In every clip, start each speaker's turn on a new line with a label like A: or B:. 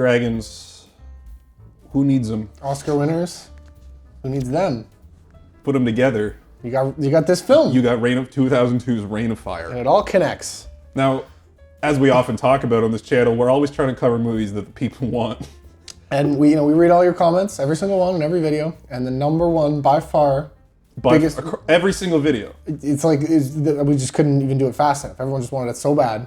A: Dragons. Who needs them?
B: Oscar winners. Who needs them?
A: Put them together.
B: You got this film.
A: You got 2002's Reign of Fire.
B: And it all connects.
A: Now, as we often talk about on this channel, we're always trying to cover movies that the people want.
B: And we read all your comments, every single one in every video, and the number one by far, biggest,
A: every single video.
B: It's like we just couldn't even do it fast enough. Everyone just wanted it so bad.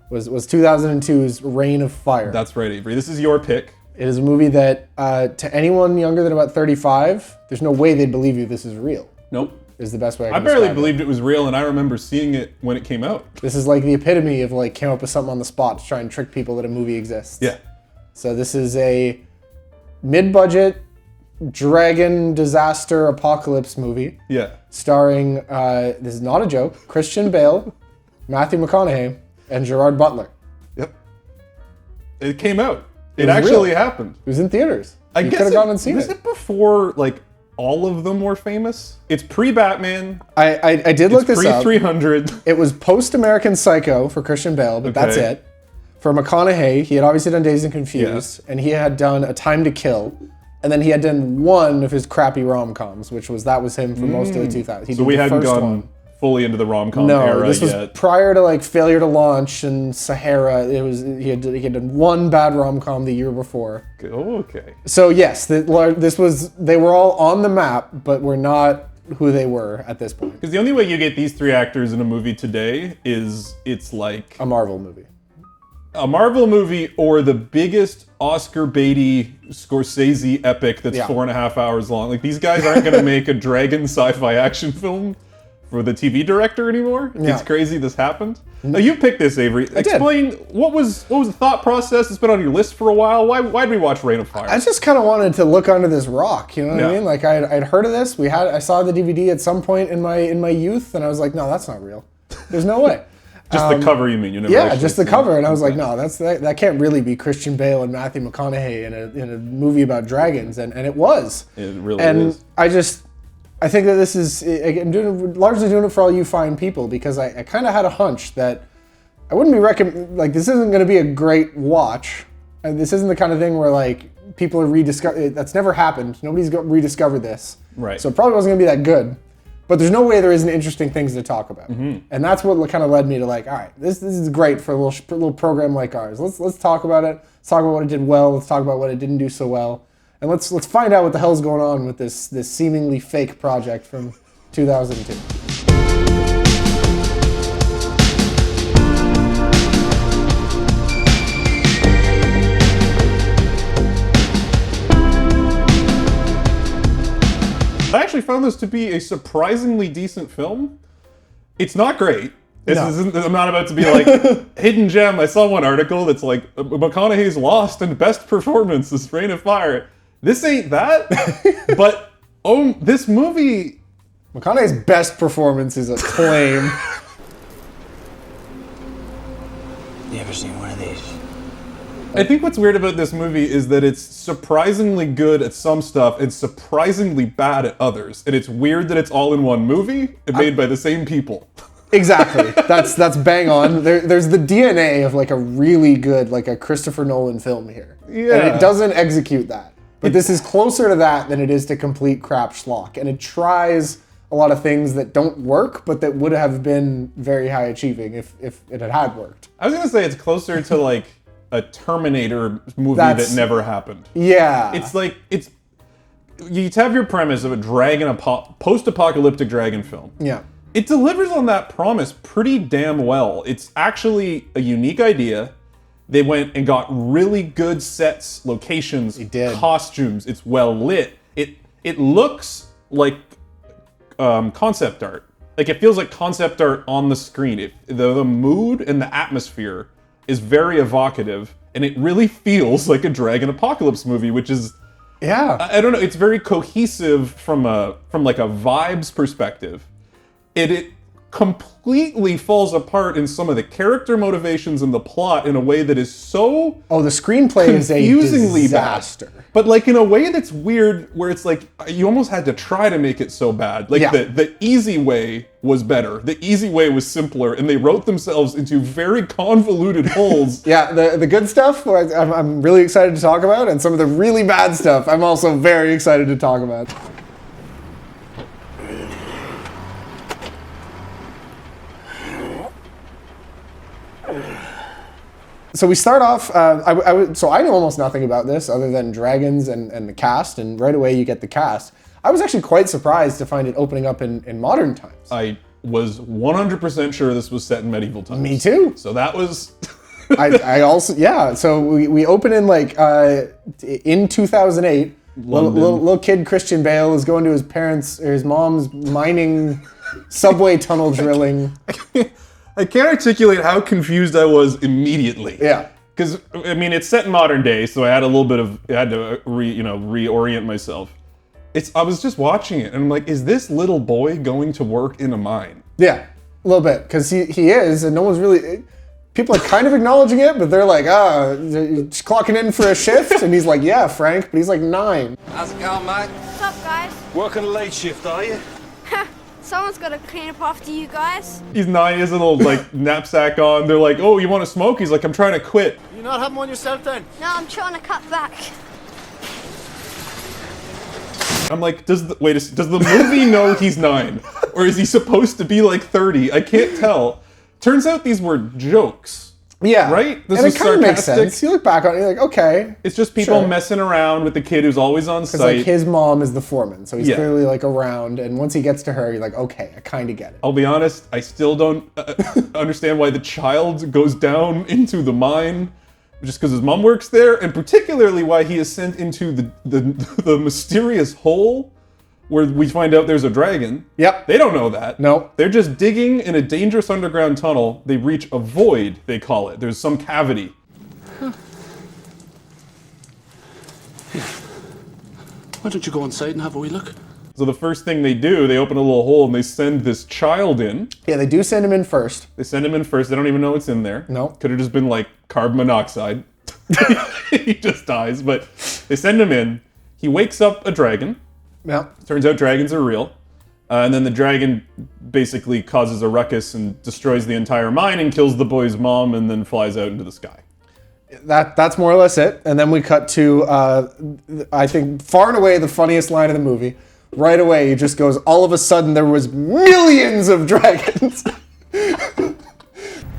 B: Was 2002's Reign of Fire.
A: That's right, Avery. This is your pick.
B: It is a movie that to anyone younger than about 35, there's no way they'd believe you this is real.
A: Nope.
B: Is the best way I
A: can
B: can
A: barely believed it was real, and I remember seeing it when it came out.
B: This is like the epitome of like came up with something on the spot to try and trick people that a movie exists.
A: Yeah.
B: So this is a mid-budget dragon disaster apocalypse movie.
A: Yeah.
B: Starring, this is not a joke, Christian Bale, Matthew McConaughey, and Gerard Butler.
A: Yep. It came out. It actually happened.
B: It was in theaters.
A: I
B: you
A: guess
B: could have gone and seen it.
A: Was it before, like, all of them were famous? It's pre-Batman.
B: I did look this up.
A: Pre-300.
B: It was post-American Psycho for Christian Bale, but that's it. For McConaughey, he had obviously done Dazed and Confused, and he had done A Time to Kill, and then he had done one of his crappy rom-coms, that was him for most of the 2000s.
A: So we hadn't gone fully into the rom-com era yet.
B: No, this was prior to like Failure to Launch and Sahara. He had done one bad rom-com the year before.
A: Oh, okay.
B: So yes, they were all on the map, but were not who they were at this point.
A: Because the only way you get these three actors in a movie today is it's like
B: a Marvel movie.
A: A Marvel movie or the biggest Oscar baity Scorsese epic that's 4.5 hours long. Like, these guys aren't going to make a dragon sci-fi action film for the TV director anymore. Yeah. It's crazy this happened. Now, you picked this, Avery. Explain, what was the thought process? It's been on your list for a while. Why'd we watch Reign of Fire?
B: I just kind of wanted to look under this rock, you know what I mean? Like, I'd heard of this. I saw the DVD at some point in my youth, and I was like, no, that's not real. There's no way.
A: Just the cover, you mean? You never
B: just the cover, and I was like, no, that can't really be Christian Bale and Matthew McConaughey in a movie about dragons, and it was.
A: It really
B: is. And I think that this is, again, largely doing it for all you fine people, because I kind of had a hunch that I wouldn't be this isn't going to be a great watch, and this isn't the kind of thing where like people are that's never happened. Nobody's rediscovered this,
A: right?
B: So it probably wasn't going to be that good. But there's no way there isn't interesting things to talk about.
A: Mm-hmm.
B: And that's what kind of led me to like, all right, this is great for a little program like ours. Let's talk about it. Let's talk about what it did well. Let's talk about what it didn't do so well. And let's find out what the hell's going on with this seemingly fake project from 2002.
A: I actually found this to be a surprisingly decent film. It's not great. I'm not about to be like, hidden gem. I saw one article that's like, McConaughey's lost in best performance is Reign of Fire. This ain't that, but this movie...
B: McConaughey's best performance is a claim.
C: You ever seen one of these?
A: I think what's weird about this movie is that it's surprisingly good at some stuff and surprisingly bad at others. And it's weird that it's all in one movie and made by the same people.
B: Exactly. That's bang on. There's the DNA of like a really good, like a Christopher Nolan film here.
A: Yeah.
B: And it doesn't execute that. But this is closer to that than it is to complete crap schlock. And it tries a lot of things that don't work, but that would have been very high achieving if it had worked.
A: I was going to say it's closer to like a Terminator movie that never happened.
B: Yeah.
A: It's like, you have your premise of a post-apocalyptic dragon film.
B: Yeah.
A: It delivers on that promise pretty damn well. It's actually a unique idea. They went and got really good sets, locations, costumes. It's well lit. It looks like concept art. Like, it feels like concept art on the screen. The mood and the atmosphere is very evocative, and it really feels like a dragon apocalypse movie, which is, I don't know, it's very cohesive from like a vibes perspective. It completely falls apart in some of the character motivations and the plot in a way that is so
B: the screenplay is a disaster.
A: Bad. But like in a way that's weird, where it's like you almost had to try to make it so bad. Like the easy way was better. The easy way was simpler, and they wrote themselves into very convoluted holes.
B: Yeah, the good stuff I'm really excited to talk about, and some of the really bad stuff I'm also very excited to talk about. So we start off, so I know almost nothing about this other than dragons and the cast, and right away you get the cast. I was actually quite surprised to find it opening up in modern times.
A: I was 100% sure this was set in medieval times.
B: Me too.
A: So that was...
B: I also, yeah, so we open in like, in 2008, little kid Christian Bale is going to his parents' or his mom's mining subway tunnel drilling.
A: I can't articulate how confused I was immediately.
B: Yeah.
A: Because, I mean, it's set in modern day, so I had a little bit of, I had to reorient myself. I was just watching it, and I'm like, is this little boy going to work in a mine?
B: Yeah, a little bit, because he is, and no one's really, people are kind of acknowledging it, but they're like, just clocking in for a shift, and he's like, yeah, Frank, but he's like 9.
D: How's it going, mate?
E: What's up, guys?
D: Working a late shift, are you?
E: Someone's got to clean up after you guys.
A: He's 9, he has a little, like, knapsack on. They're like, oh, you want to smoke? He's like, I'm trying to quit.
D: You not have one yourself then?
E: No, I'm trying to cut back.
A: I'm like, does the movie know he's 9? Or is he supposed to be like 30? I can't tell. Turns out these were jokes.
B: Yeah.
A: Right?
B: This and it kind of makes sense. You look back on it, you're like, okay.
A: It's just people messing around with the kid who's always on site.
B: Because like his mom is the foreman, so he's clearly like around, and once he gets to her, you're like, okay, I kind of get it.
A: I'll be honest, I still don't understand why the child goes down into the mine, just because his mom works there, and particularly why he is sent into the mysterious hole where we find out there's a dragon.
B: Yep.
A: They don't know that.
B: Nope.
A: They're just digging in a dangerous underground tunnel. They reach a void, they call it. There's some cavity.
F: Huh. Yeah. Why don't you go inside and have a wee look?
A: So the first thing they do, they open a little hole and they send this child in.
B: Yeah, they do send him in first.
A: They send him in first. They don't even know what's in there.
B: No.
A: Could have just been like carbon monoxide. He just dies. But they send him in. He wakes up a dragon.
B: Yeah.
A: Turns out dragons are real. And then the dragon basically causes a ruckus and destroys the entire mine and kills the boy's mom and then flies out into the sky.
B: That's more or less it. And then we cut to, I think, far and away the funniest line of the movie. Right away, he just goes, all of a sudden there was millions of dragons.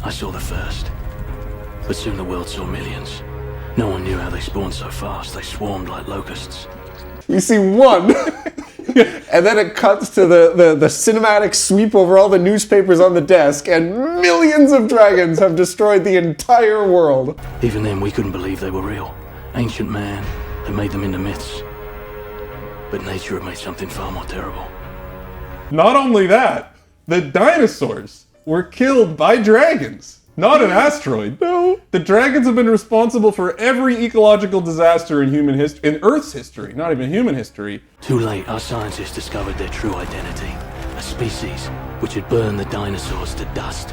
F: I saw the first, but soon the world saw millions. No one knew how they spawned so fast. They swarmed like locusts.
B: You see one, and then it cuts to the cinematic sweep over all the newspapers on the desk, and millions of dragons have destroyed the entire world.
F: Even then, we couldn't believe they were real. Ancient man had made them into myths. But nature had made something far more terrible.
A: Not only that, the dinosaurs were killed by dragons, not an asteroid. No. The dragons have been responsible for every ecological disaster in human history, in Earth's history, not even human history.
F: Too late, our scientists discovered their true identity. A species which had burned the dinosaurs to dust,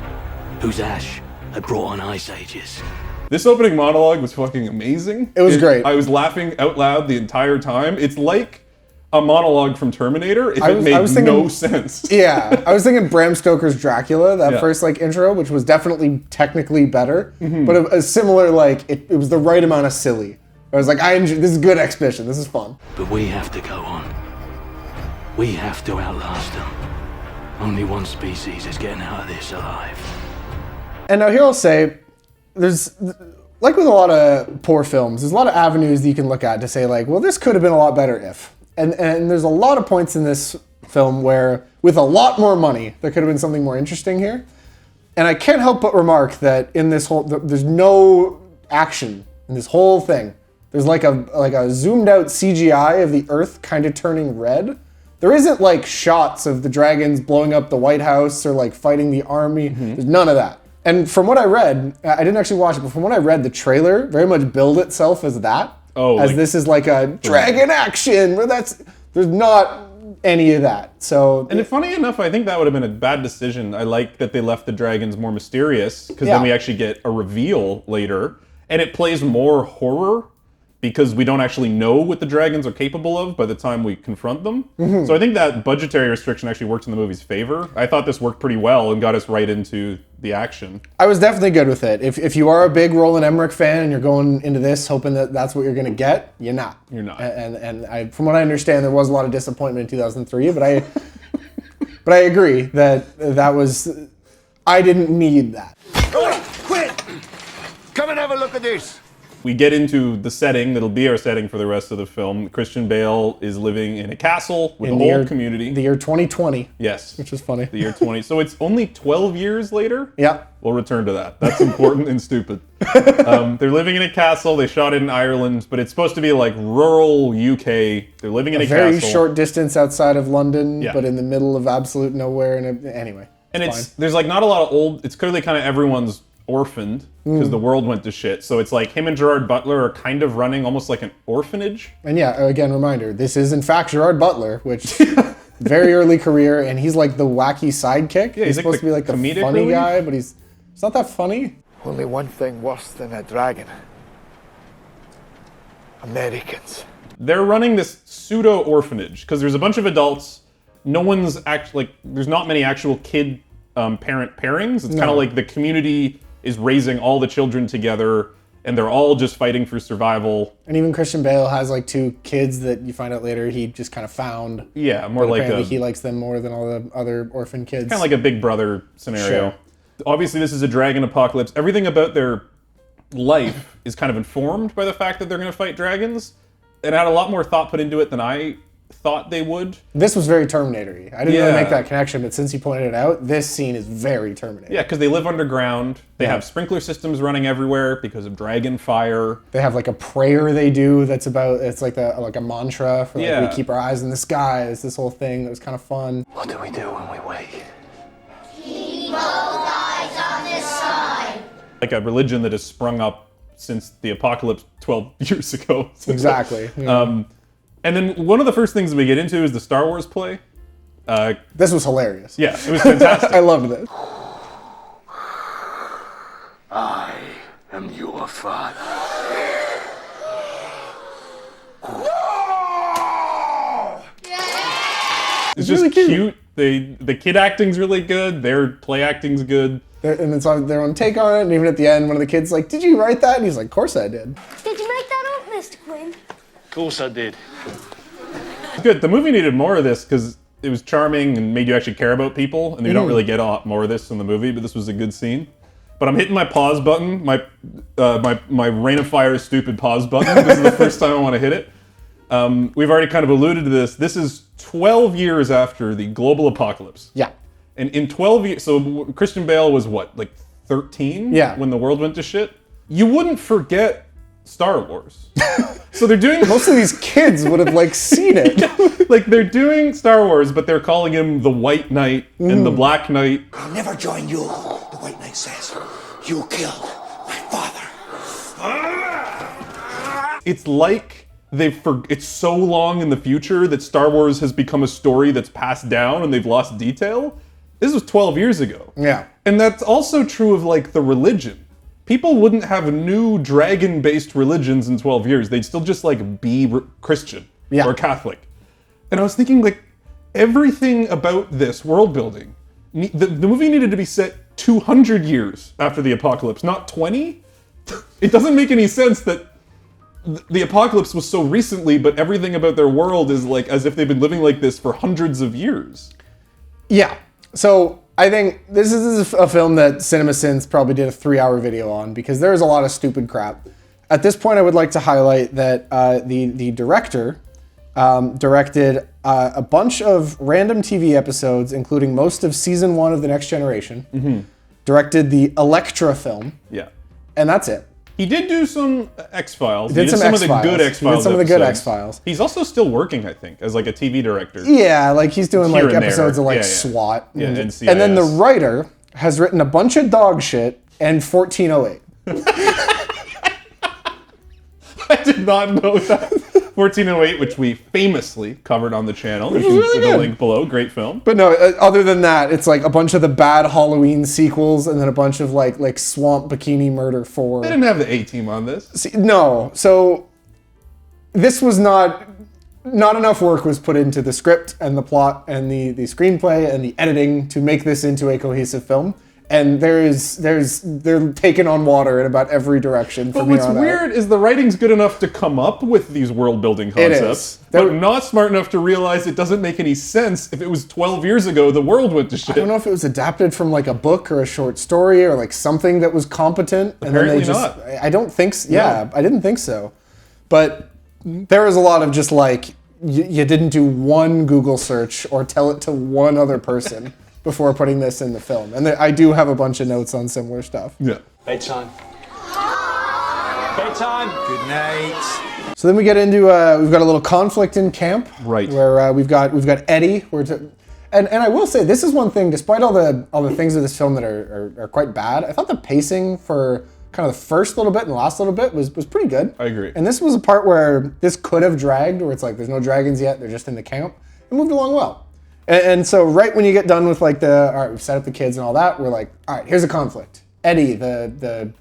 F: whose ash had brought on ice ages.
A: This opening monologue was fucking amazing.
B: It was great.
A: I was laughing out loud the entire time. It's like a monologue from Terminator if it made no sense.
B: Yeah, I was thinking Bram Stoker's Dracula, that first like intro, which was definitely technically better, but a similar like it was the right amount of silly. I was like, this is good exhibition. This is fun.
F: But we have to go on. We have to outlast them. Only one species is getting out of this alive. And
B: now here I'll say, there's, like with a lot of poor films, there's a lot of avenues that you can look at to say like, well, this could have been a lot better if. And there's a lot of points in this film where, with a lot more money, there could have been something more interesting here. And I can't help but remark that in this whole, there's no action in this whole thing. There's like a zoomed out CGI of the Earth kind of turning red. There isn't like shots of the dragons blowing up the White House or like fighting the army. There's none of that. And from what I read, I didn't actually watch it, but from what I read, the trailer very much billed itself as that.
A: Oh,
B: as like, this is like a dragon action, where there's not any of that. So,
A: and funny enough, I think that would have been a bad decision. I like that they left the dragons more mysterious, because then we actually get a reveal later, and it plays more horror because we don't actually know what the dragons are capable of by the time we confront them. So I think that budgetary restriction actually works in the movie's favor. I thought this worked pretty well and got us right into the action.
B: I was definitely good with it. If you are a big Roland Emmerich fan and you're going into this hoping that that's what you're going to get, you're not.
A: You're not.
B: And I, from what I understand, there was a lot of disappointment in 2003, but I agree that was, I didn't need that.
D: Quit! Come and have a look at this.
A: We get into the setting that'll be our setting for the rest of the film. Christian Bale is living in a castle with a whole community.
B: The year 2020.
A: Yes.
B: Which is funny.
A: The year 20. So it's only 12 years later?
B: Yeah.
A: We'll return to that. That's important and stupid. They're living in a castle. They shot it in Ireland, but it's supposed to be like rural UK. They're living in a
B: very
A: castle.
B: short distance outside of London,
A: Yeah.
B: but in the middle of absolute nowhere. And anyway.
A: And
B: fine.
A: there's like not a lot of old, it's clearly kind of everyone's orphaned because the world went to shit. So it's like him and Gerard Butler are kind of running almost like an orphanage.
B: And yeah, again, reminder, this is in fact Gerard Butler, which very early career, and he's like the wacky sidekick.
A: Yeah,
B: he's
A: like
B: supposed to be like the
A: comedic
B: funny
A: relief?
B: guy, but he's not that funny.
G: Only one thing worse than a dragon. Americans.
A: They're running this pseudo orphanage because there's a bunch of adults. No one's actually, like, there's not many actual kid parent pairings. It's kind of like the community is raising all the children together and they're all just fighting for survival.
B: And even Christian Bale has like 2 kids that you find out later he just kind of found.
A: Yeah, more
B: But
A: like
B: apparently
A: a
B: he likes them more than all the other orphan kids.
A: kind of like a Big Brother scenario.
B: Sure.
A: Obviously, this is a dragon apocalypse. Everything about their life is kind of informed by the fact that they're going to fight dragons. It had a lot more thought put into it than I thought they would.
B: This was very Terminator-y. I didn't really
A: Yeah.
B: make that connection, but since you pointed it out, this scene is very Terminator.
A: Yeah, because they live underground. They
B: Yeah.
A: have sprinkler systems running everywhere because of dragon fire.
B: They have like a prayer they do that's about, it's like a mantra for like,
A: Yeah.
B: we keep our eyes in the sky. It's this whole thing that was kind of fun.
C: What do we do when we wake?
A: Like a religion that has sprung up since the apocalypse 12 years ago.
B: Exactly. Yeah.
A: And then one of the first things we get into is the Star Wars play.
B: This was hilarious.
A: Yeah, it was fantastic.
B: I loved this.
F: I am your father.
A: It's just
B: really
A: cute. The kid acting's really good. Their play acting's good.
B: And it's on their own take on it. And even at the end, one of the kids like, "Did you write that?" And he's like, "Of course I did."
E: Did you make that up, Mr. Quinn?
F: Of course I did.
A: Good. The movie needed more of this because it was charming and made you actually care about people. And you don't really get a lot more of this in the movie, but this was a good scene. But I'm hitting my pause button, my Rain of Fire stupid pause button. This is the first time I want to hit it. We've already kind of alluded to this. This is 12 years after the global apocalypse.
B: Yeah.
A: And in 12 years, so Christian Bale was what, like 13?
B: Yeah.
A: When the world went to shit? You wouldn't forget Star Wars. So they're doing...
B: Most of these kids would have like seen it.
A: like they're doing Star Wars, but they're calling him the White Knight and the Black Knight.
C: I'll never join you, the White Knight says. You killed my father.
A: It's like it's so long in the future that Star Wars has become a story that's passed down and they've lost detail. This was 12 years ago.
B: Yeah.
A: And that's also true of like the religion. People wouldn't have new dragon-based religions in 12 years. They'd still just like be Christian or Catholic. And I was thinking like everything about this world building, the movie needed to be set 200 years after the apocalypse, not 20. It doesn't make any sense that the apocalypse was so recently, but everything about their world is like as if they've been living like this for hundreds of years.
B: Yeah. So I think this is a film that CinemaSins probably did a 3-hour video on because there's a lot of stupid crap. At this point, I would like to highlight that the director directed a bunch of random TV episodes, including most of season 1 of The Next Generation. Directed the Elektra film.
A: Yeah.
B: And that's it.
A: He did do some X-Files.
B: He did some
A: of the
B: X-Files.
A: good
B: He
A: X-Files
B: did some of the good
A: episodes.
B: X-Files.
A: He's also still working, I think, as like a TV director.
B: Yeah, like he's doing
A: Here
B: like
A: and
B: episodes
A: there.
B: of like
A: Yeah, yeah.
B: SWAT.
A: Yeah,
B: and
A: NCIS.
B: then the writer has written a bunch of dog shit and 1408.
A: I did not know that. 1408, which we famously covered on the channel. You can
B: really
A: see the
B: good.
A: link below. Great film.
B: But no, other than that, it's like a bunch of the bad Halloween sequels and then a bunch of like Swamp Bikini Murder 4.
A: They didn't have the A-Team on this.
B: See, no, so this was not enough work was put into the script and the plot and the screenplay and the editing to make this into a cohesive film. And they're taking on water in about every direction.
A: But what's weird is the writing's good enough to come up with these world-building concepts, but not smart enough to realize it doesn't make any sense if it was 12 years ago the world went to shit.
B: I don't know if it was adapted from like a book or a short story or like something that was competent.
A: Apparently not.
B: I don't think so. Yeah, no. I didn't think so. But there was a lot of just like, you didn't do one Google search or tell it to one other person before putting this in the film. And I do have a bunch of notes on similar stuff.
A: Yeah.
H: Bedtime. Bedtime. Good night.
B: So then we get into, we've got a little conflict in camp.
A: Right.
B: Where we've got Eddie. And I will say, this is one thing, despite all the things of this film that are quite bad, I thought the pacing for kind of the first little bit and the last little bit was pretty good.
A: I agree.
B: And this was a part where this could have dragged, where it's like, there's no dragons yet, they're just in the camp. It moved along well. And so right when you get done with like all right, we've set up the kids and all that, we're like, all right, here's a conflict. Eddie, the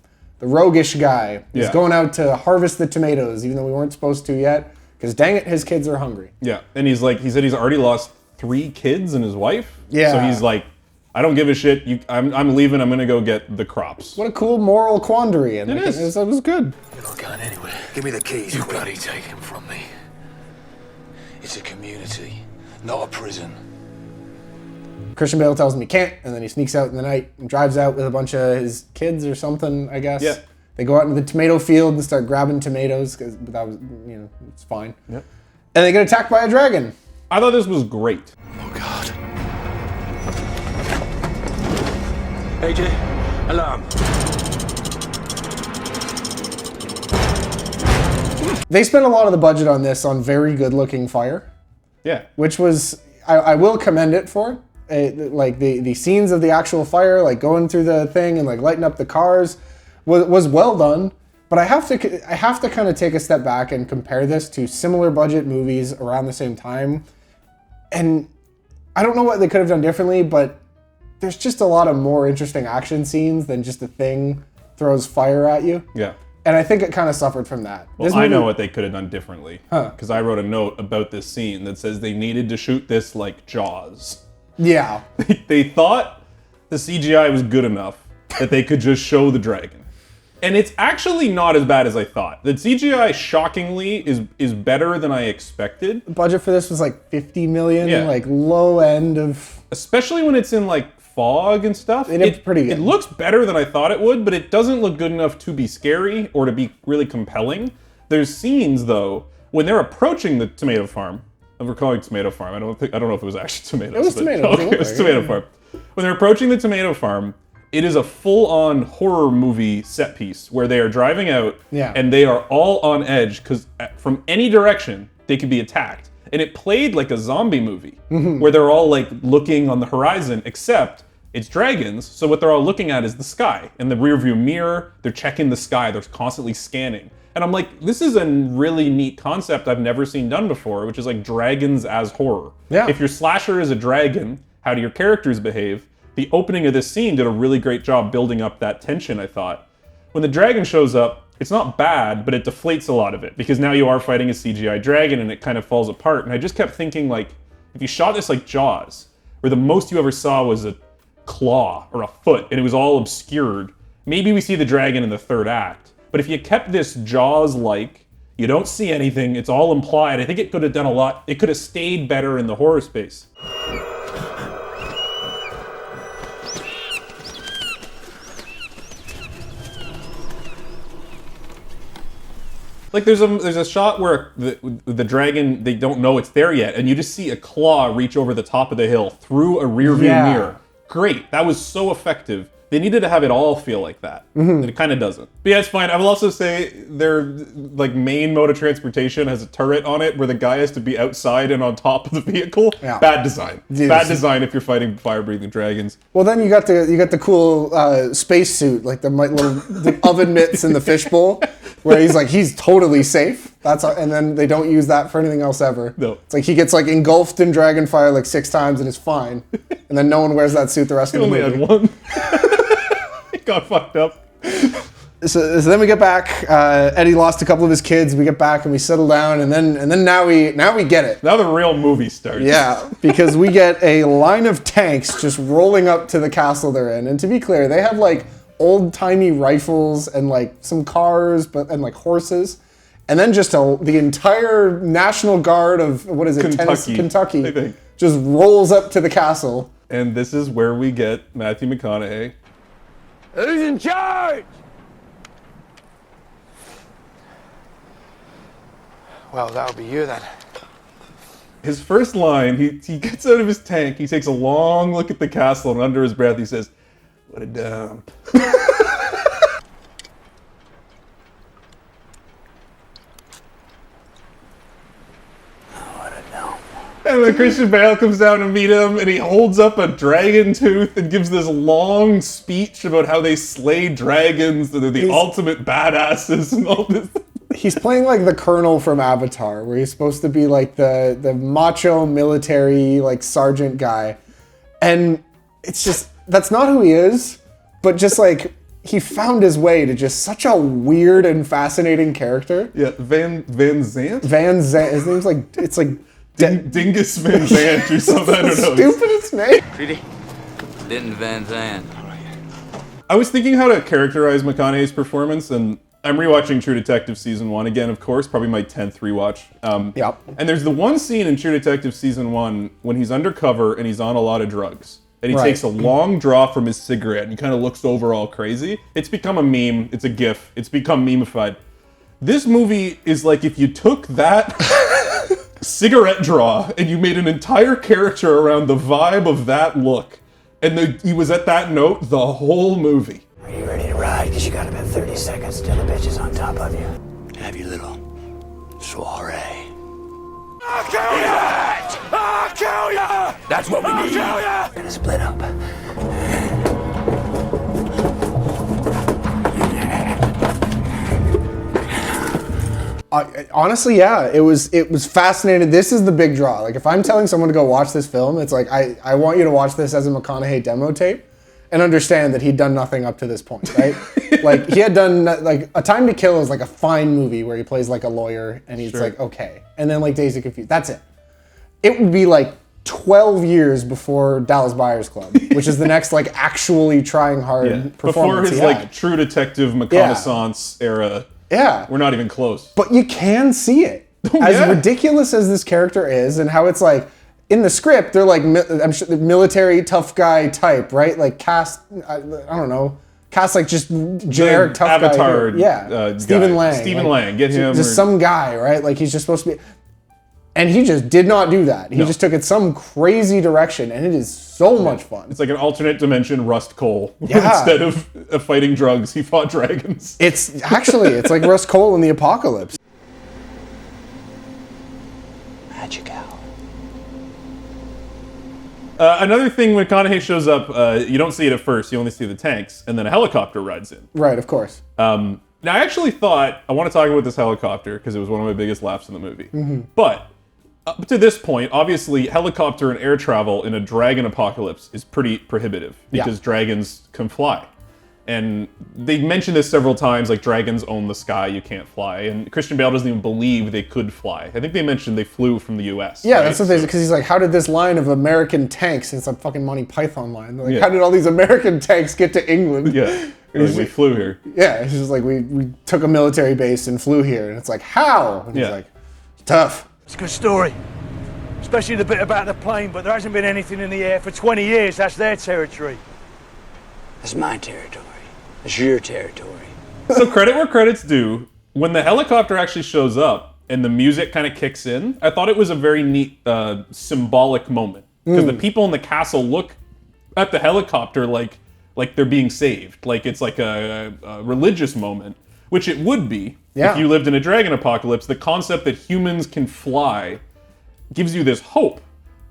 B: roguish guy, is going out to harvest the tomatoes, even though we weren't supposed to yet, because dang it, his kids are hungry.
A: Yeah, and he said he's already lost 3 kids and his wife.
B: Yeah.
A: So he's like, I don't give a shit. I'm leaving. I'm gonna go get the crops.
B: What a cool moral quandary. And
A: it is.
B: It was good.
C: You're not going anywhere. Give me the keys.
F: You bloody take him from me.
C: It's a community, not a prison.
B: Christian Bale tells him he can't, and then he sneaks out in the night and drives out with a bunch of his kids or something, I guess.
A: Yeah.
B: They go out into the tomato field and start grabbing tomatoes, but that was, it's fine.
A: Yep.
B: And they get attacked by a dragon.
A: I thought this was great.
C: Oh, God.
F: AJ, alarm.
B: They spent a lot of the budget on this on very good looking fire.
A: Yeah.
B: Which was, I will commend it for. Like the scenes of the actual fire, like going through the thing and like lighting up the cars was well done. But I have to kind of take a step back and compare this to similar budget movies around the same time. And I don't know what they could have done differently, but there's just a lot of more interesting action scenes than just a thing throws fire at you.
A: Yeah.
B: And I think it kind of suffered from that.
A: Well, I know what they could have done differently. Because I wrote a note about this scene that says they needed to shoot this like Jaws.
B: Yeah.
A: They thought the CGI was good enough that they could just show the dragon. And it's actually not as bad as I thought. The CGI, shockingly, is better than I expected.
B: The budget for this was like $50 million,
A: Yeah.
B: like low end of...
A: Especially when it's in like fog and stuff.
B: It did pretty good.
A: It looks better than I thought it would, but it doesn't look good enough to be scary or to be really compelling. There's scenes, though, when they're approaching the tomato farm. We're calling it tomato farm. I don't know if it was actually tomatoes.
B: It was tomatoes.
A: Okay, it was tomato farm. When they're approaching the tomato farm, it is a full-on horror movie set piece where they are driving out and they are all on edge because from any direction they could be attacked. And it played like a zombie movie where they're all like looking on the horizon, except it's dragons. So what they're all looking at is the sky. In the rearview mirror, they're checking the sky. They're constantly scanning. And I'm like, this is a really neat concept I've never seen done before, which is like dragons as horror.
B: Yeah.
A: If your slasher is a dragon, how do your characters behave? The opening of this scene did a really great job building up that tension, I thought. When the dragon shows up, it's not bad, but it deflates a lot of it, because now you are fighting a CGI dragon and it kind of falls apart. And I just kept thinking, like, if you shot this like Jaws, where the most you ever saw was a claw or a foot, and it was all obscured, maybe we see the dragon in the third act. But if you kept this Jaws-like, you don't see anything, it's all implied, I think it could have done a lot. It could have stayed better in the horror space. Like there's a shot where the dragon, they don't know it's there yet, and you just see a claw reach over the top of the hill through a rearview mirror. Great, that was so effective. They needed to have it all feel like that, and it kind of doesn't. But yeah, it's fine. I will also say their like main mode of transportation has a turret on it where the guy has to be outside and on top of the vehicle. Yeah. Bad design. Yes. Bad design if you're fighting fire-breathing dragons.
B: Well, then you got the cool space suit, like the oven mitts in the fishbowl, where he's totally safe. And then they don't use that for anything else ever.
A: No.
B: It's like he gets like engulfed in dragon fire like 6 times and is fine, and then no one wears that suit the rest of the movie.
A: He only had one. Got fucked up.
B: So then we get back. Eddie lost a couple of his kids. We get back and we settle down, and then now we get it.
A: Now the real movie starts.
B: Yeah, because we get a line of tanks just rolling up to the castle they're in. And to be clear, they have like old-timey rifles and like some cars, and like horses, and then just the entire National Guard of Kentucky,
A: I think,
B: just rolls up to the castle.
A: And this is where we get Matthew McConaughey.
D: Who's in charge?
G: Well, that'll be you then.
A: His first line, he gets out of his tank, he takes a long look at the castle, and under his breath he says, "What a dump." And then Christian Bale comes down to meet him, and he holds up a dragon tooth and gives this long speech about how they slay dragons, and they're the ultimate badasses and all this.
B: He's playing like the Colonel from Avatar, where he's supposed to be like the macho military like sergeant guy. And it's just, that's not who he is, but just like, he found his way to just such a weird and fascinating character.
A: Yeah, Van Zandt?
B: Van Zandt, his name's like, it's like...
A: Dingus Van Zandt or something, I don't know.
B: Stupidest name.
I: Treaty. Denton Van Zandt.
A: I was thinking how to characterize McConaughey's performance, and I'm rewatching True Detective Season 1 again, of course, probably my 10th rewatch.
B: Yep.
A: And there's the one scene in True Detective Season 1 when he's undercover and he's on a lot of drugs. And he takes a long draw from his cigarette and he kind of looks over all crazy. It's become a meme, it's a gif, it's become memeified. This movie is like if you took that cigarette draw and you made an entire character around the vibe of that look, and he was at that note the whole movie.
C: Are you ready to ride? Because you got about 30 seconds till the bitch is on top of you.
F: Have your little soiree.
D: I'll kill you! I'll kill you!
F: That's what we need.
C: We're gonna split up.
B: Honestly, yeah, it was fascinating. This is the big draw. Like, if I'm telling someone to go watch this film, it's like, I want you to watch this as a McConaughey demo tape and understand that he'd done nothing up to this point, right? Like, he had done, like, A Time to Kill is like a fine movie where he plays like a lawyer and he's like, okay. And then like Dazed and Confused, that's it. It would be like 12 years before Dallas Buyers Club, which is the next like actually trying hard performance.
A: Before his like True Detective reconnaissance era.
B: Yeah.
A: We're not even close.
B: But you can see it. As ridiculous as this character is and how it's like, in the script, they're like, I'm sure, the military tough guy type, right? Like cast, I don't know, cast like just generic tough
A: Avatar
B: guy. Yeah, Stephen Lang.
A: Stephen Lang, get him.
B: Just some guy, right? Like he's just supposed to be. And he just did not do that. He just took it some crazy direction, and it is so much fun.
A: It's like an alternate dimension Rust Cole. Instead of fighting drugs, he fought dragons.
B: It's like Rust Cole in the Apocalypse.
C: Magical.
A: Another thing, when McConaughey shows up, you don't see it at first. You only see the tanks, and then a helicopter rides in.
B: Right, of course.
A: Now, I actually thought, I want to talk about this helicopter, because it was one of my biggest laughs in the movie. But up to this point, obviously, helicopter and air travel in a dragon apocalypse is pretty prohibitive, because dragons can fly. And they mentioned this several times, like dragons own the sky, you can't fly. And Christian Bale doesn't even believe they could fly. I think they mentioned they flew from the US.
B: Yeah,
A: right?
B: that's what they, because he's like, how did this line of American tanks, it's a fucking Monty Python line, they're like, how did all these American tanks get to England?
A: Yeah, like, we flew here.
B: Yeah, it's just like, we took a military base and flew here. And it's like, how? And he's like, tough.
J: It's a good story. Especially the bit about the plane, but there hasn't been anything in the air for 20 years. That's their territory.
C: That's my territory. That's your territory.
A: So credit where credit's due. When the helicopter actually shows up and the music kind of kicks in, I thought it was a very neat symbolic moment. Because the people in the castle look at the helicopter like they're being saved. Like it's like a religious moment, which it would be if you lived in a dragon apocalypse. The concept that humans can fly gives you this hope.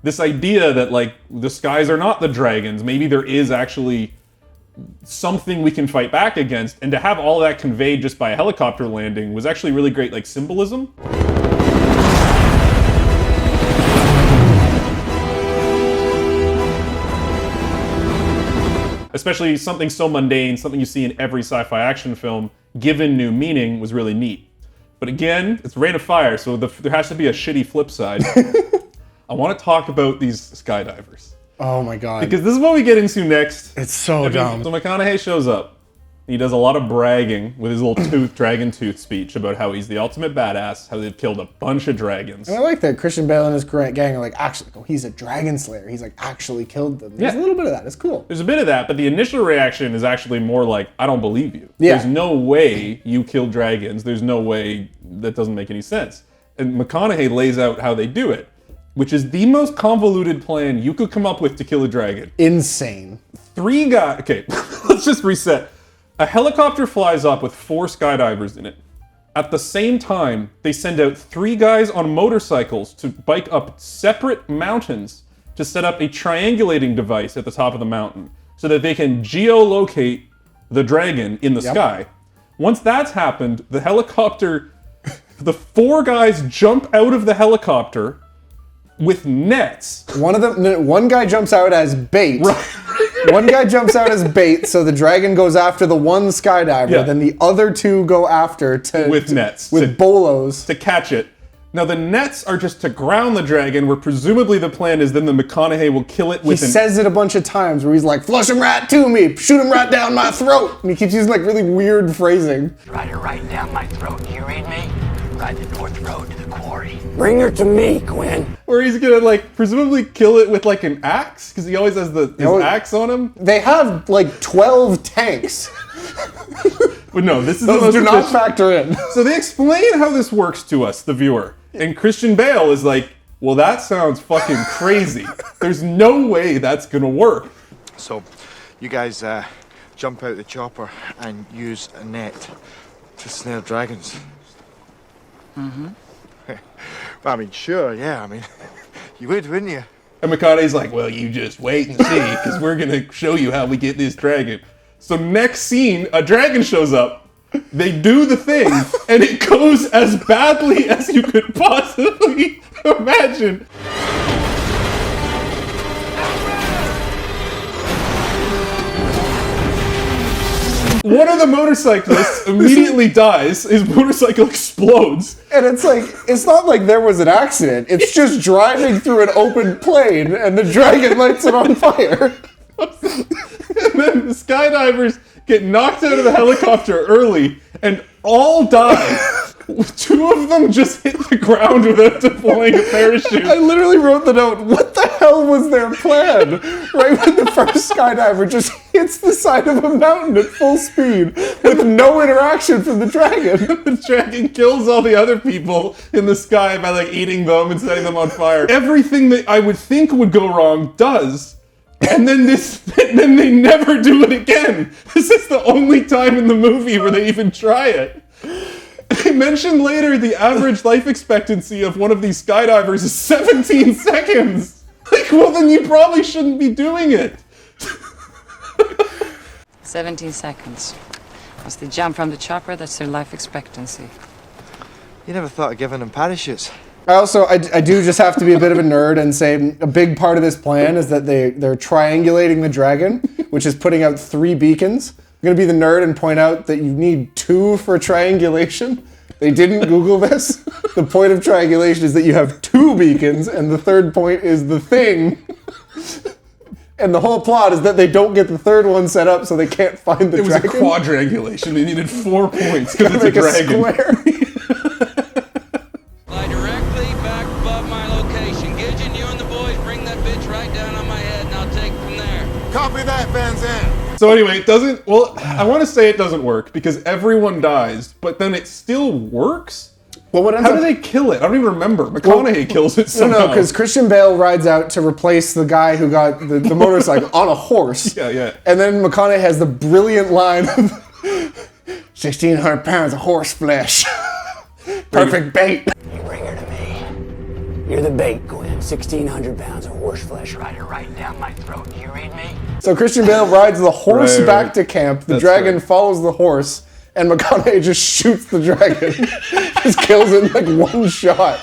A: This idea that like the skies are not the dragons. Maybe there is actually something we can fight back against, and to have all that conveyed just by a helicopter landing was actually really great, like symbolism. especially something so mundane, something you see in every sci-fi action film, given new meaning was really neat. But again, it's Rain of Fire, so there has to be a shitty flip side. I want to talk about these skydivers.
B: Oh my god.
A: Because this is what we get into next.
B: It's so dumb.
A: So McConaughey shows up. He does a lot of bragging with his little dragon tooth speech about how he's the ultimate badass, how they've killed a bunch of dragons.
B: And I like that Christian Bale and his gang are like, actually, he's a dragon slayer. He's like actually killed them. There's a little bit of that. It's cool.
A: There's a bit of that, but the initial reaction is actually more like, I don't believe you.
B: Yeah.
A: There's no way you killed dragons. There's no way, that doesn't make any sense. And McConaughey lays out how they do it, which is the most convoluted plan you could come up with to kill a dragon.
B: Insane.
A: 3 guys, okay, let's just reset. A helicopter flies up with 4 skydivers in it. At the same time, they send out 3 guys on motorcycles to bike up separate mountains to set up a triangulating device at the top of the mountain so that they can geolocate the dragon in the sky. Once that's happened, the helicopter, the 4 guys jump out of the helicopter with nets.
B: One guy jumps out as bait. One guy jumps out as bait, so the dragon goes after the one skydiver.
A: Yeah.
B: Then the other 2 go after
A: nets
B: with bolos
A: to catch it. Now the nets are just to ground the dragon, where presumably the plan is then the McConaughey will kill it with.
B: He says it a bunch of times where he's like, "Flush him right to me, shoot him right down my throat," and he keeps using like really weird phrasing.
C: Ride her right down my throat. You read me? Ride the North Road to the quarry. Bring her to me, Quinn.
A: Where he's gonna like presumably kill it with like an axe, because he always has his axe on him.
B: They have like 12 tanks.
A: But no, this is
B: Those
A: the most
B: do not
A: efficient.
B: factor in.
A: So they explain how this works to us, the viewer. And Christian Bale is like, well, that sounds fucking crazy. There's no way that's gonna work.
D: So, you guys jump out the chopper and use a net to snare dragons. Mm-hmm. I mean, sure, yeah. I mean, you would, wouldn't you?
A: And McConaughey's like, well, you just wait and see, because we're gonna show you how we get this dragon. So next scene, a dragon shows up. They do the thing, and it goes as badly as you could possibly imagine. One of the motorcyclists immediately dies. His motorcycle explodes.
B: And it's like, it's not like there was an accident. It's just driving through an open plain and the dragon lights it on fire.
A: And then the skydivers get knocked out of the helicopter early and all die. 2 of them just hit the ground without deploying a parachute.
B: I literally wrote the note, what the hell was their plan? Right when the first skydiver just hits the side of a mountain at full speed with no interaction from the dragon.
A: The dragon kills all the other people in the sky by like eating them and setting them on fire. Everything that I would think would go wrong does. And then then they never do it again. This is the only time in the movie where they even try it. They mentioned later the average life expectancy of one of these skydivers is 17 seconds. Like, well, then you probably shouldn't be doing it.
K: 17 seconds. Once they jump from the chopper, that's their life expectancy.
D: You never thought of giving them parachutes.
B: I do just have to be a bit of a nerd and say a big part of this plan is that they're triangulating the dragon, which is putting out 3 beacons. I'm going to be the nerd and point out that you need 2 for triangulation. They didn't Google this. The point of triangulation is that you have 2 beacons, and the third point is the thing. And the whole plot is that they don't get the third one set up, so they can't find the dragon.
A: It was a quadrangulation. They needed 4 points because it's a dragon.
B: Square.
L: Fly directly back above my location. Gidgeon, you and the boys bring that bitch right down on my head, and I'll take it from there.
D: Copy that, Van Zandt.
A: So anyway, it doesn't, well, I want to say it doesn't work because everyone dies, but then it still works?
B: Well,
A: how do they kill it? I don't even remember. McConaughey kills it somehow.
B: No, because Christian Bale rides out to replace the guy who got the motorcycle on a horse.
A: Yeah.
B: And then McConaughey has the brilliant line of 1,600 pounds of horse flesh. Perfect bait.
C: You bring her to me. You're the bait, Gwen. 1,600 pounds of horse flesh. Ride her right down my throat. You read me?
B: So Christian Bale rides the horse back to camp. The dragon follows the horse. And McConaughey just shoots the dragon. Just kills it in like 1 shot.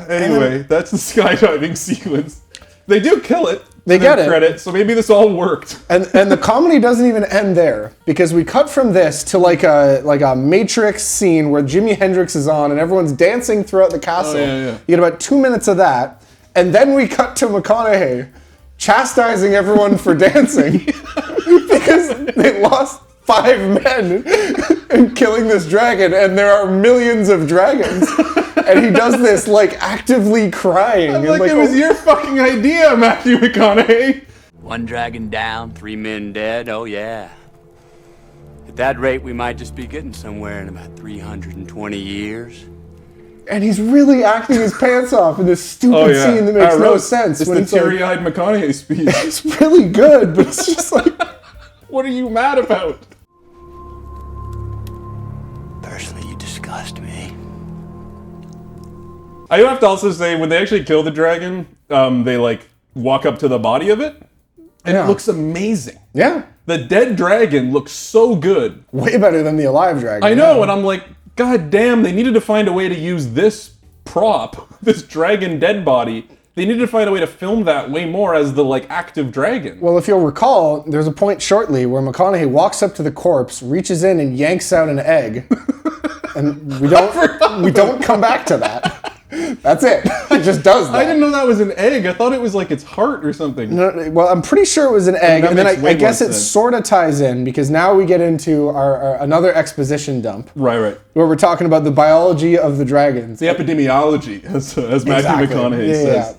A: Anyway, that's the skydiving sequence. They do kill it.
B: They get it.
A: Credit, so maybe this all worked.
B: And the comedy doesn't even end there, because we cut from this to like a Matrix scene where Jimi Hendrix is on and everyone's dancing throughout the castle.
A: Oh, yeah.
B: You get about 2 minutes of that, and then we cut to McConaughey chastising everyone for dancing because they lost 5 men in killing this dragon, and there are millions of dragons. And he does this like actively crying.
A: I'm like, it was your fucking idea, Matthew McConaughey.
C: 1 dragon down, 3 men dead. Oh yeah. At that rate, we might just be getting somewhere in about 320 years.
B: And he's really acting his pants off in this stupid scene that makes no sense.
A: It's the teary-eyed McConaughey speech.
B: It's really good, but it's just like,
A: what are you mad about?
C: Personally, you disgust me.
A: I have to also say, when they actually kill the dragon, they like walk up to the body of it, and it looks amazing.
B: Yeah.
A: The dead dragon looks so good.
B: Way better than the alive dragon.
A: I know, and I'm like, God damn, they needed to find a way to use this prop, this dragon dead body. They needed to find a way to film that way more as the like active dragon.
B: Well, if you'll recall, there's a point shortly where McConaughey walks up to the corpse, reaches in and yanks out an egg. And we don't come back to that. That's it. It just does that.
A: I didn't know that was an egg. I thought it was like its heart or something.
B: No, well, I'm pretty sure it was an egg, and then I guess it sort of ties in, because now we get into our another exposition dump.
A: Right.
B: Where we're talking about the biology of the dragons.
A: The epidemiology, as Matthew McConaughey says.
B: Yeah.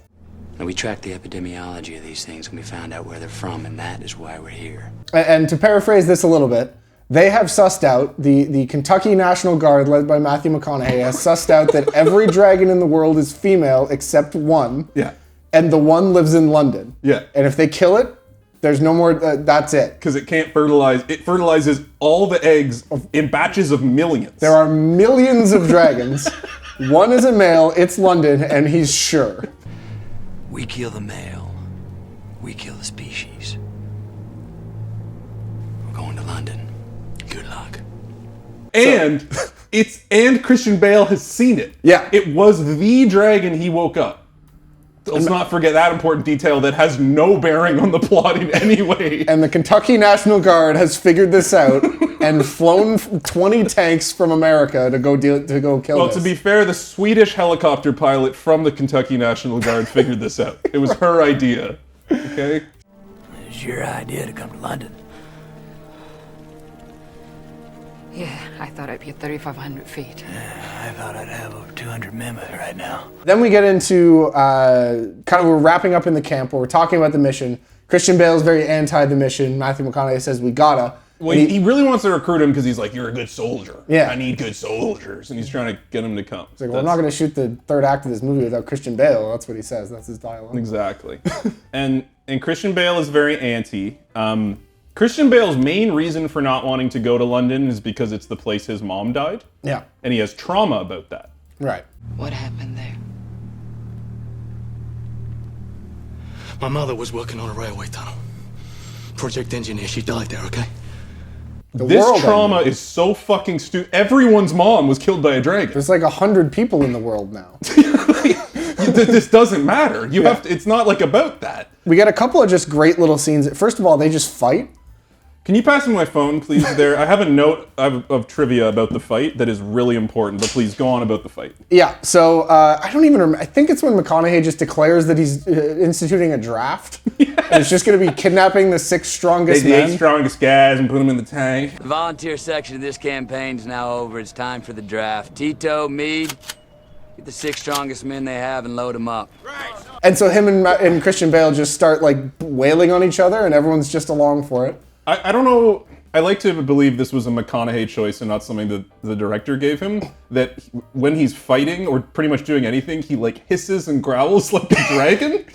C: And we tracked the epidemiology of these things, and we found out where they're from, and that is why we're here.
B: And to paraphrase this a little bit, they have sussed out, the Kentucky National Guard, led by Matthew McConaughey, has sussed out that every dragon in the world is female except one.
A: Yeah.
B: And the one lives in London.
A: Yeah.
B: And if they kill it, there's no more, that's it.
A: Because it can't fertilize. It fertilizes all the eggs in batches of millions.
B: There are millions of dragons. One is a male, it's London, and he's sure.
C: We kill the male. We kill the species. We're going to London. Good luck.
A: And and Christian Bale has seen it.
B: Yeah.
A: It was the dragon he woke up. Let's not forget that important detail that has no bearing on the plot in any way.
B: And the Kentucky National Guard has figured this out and flown 20 tanks from America to go kill this.
A: Well, to be fair, the Swedish helicopter pilot from the Kentucky National Guard figured this out. It was her idea. Okay?
C: It's your idea to come to London.
K: Yeah, I thought I'd be at 3,500 feet.
C: I thought I'd have over 200 men with me right now.
B: Then we get into we're wrapping up in the camp where we're talking about the mission. Christian Bale's very anti the mission. Matthew McConaughey says we gotta.
A: Well, he really wants to recruit him because he's like, you're a good soldier.
B: Yeah.
A: I need good soldiers. And he's trying to get him to come.
B: He's like, well, I'm not going to shoot the third act of this movie without Christian Bale. That's what he says. That's his dialogue.
A: Exactly. and Christian Bale is very anti. Christian Bale's main reason for not wanting to go to London is because it's the place his mom died.
B: Yeah.
A: And he has trauma about that.
B: Right.
K: What happened there?
F: My mother was working on a railway tunnel. Project engineer, she died there, okay?
A: This trauma is so fucking stupid. Everyone's mom was killed by a dragon.
B: There's like 100 people in the world now.
A: This doesn't matter. You have to, it's not like about that.
B: We get a couple of just great little scenes. First of all, they just fight.
A: Can you pass me my phone, please, there? I have a note of trivia about the fight that is really important, but please go on about the fight.
B: Yeah, so I don't even remember. I think it's when McConaughey just declares that he's instituting a draft. Yes. And it's just going to be kidnapping the 6 strongest men.
A: The 8 strongest guys and put them in the tank.
C: The volunteer section of this campaign's now over. It's time for the draft. Tito, Meade, get the 6 strongest men they have and load them up.
B: Right. And so him and Christian Bale just start like wailing on each other, and everyone's just along for it.
A: I don't know. I like to believe this was a McConaughey choice and not something that the director gave him. That when he's fighting or pretty much doing anything, he like hisses and growls like a dragon.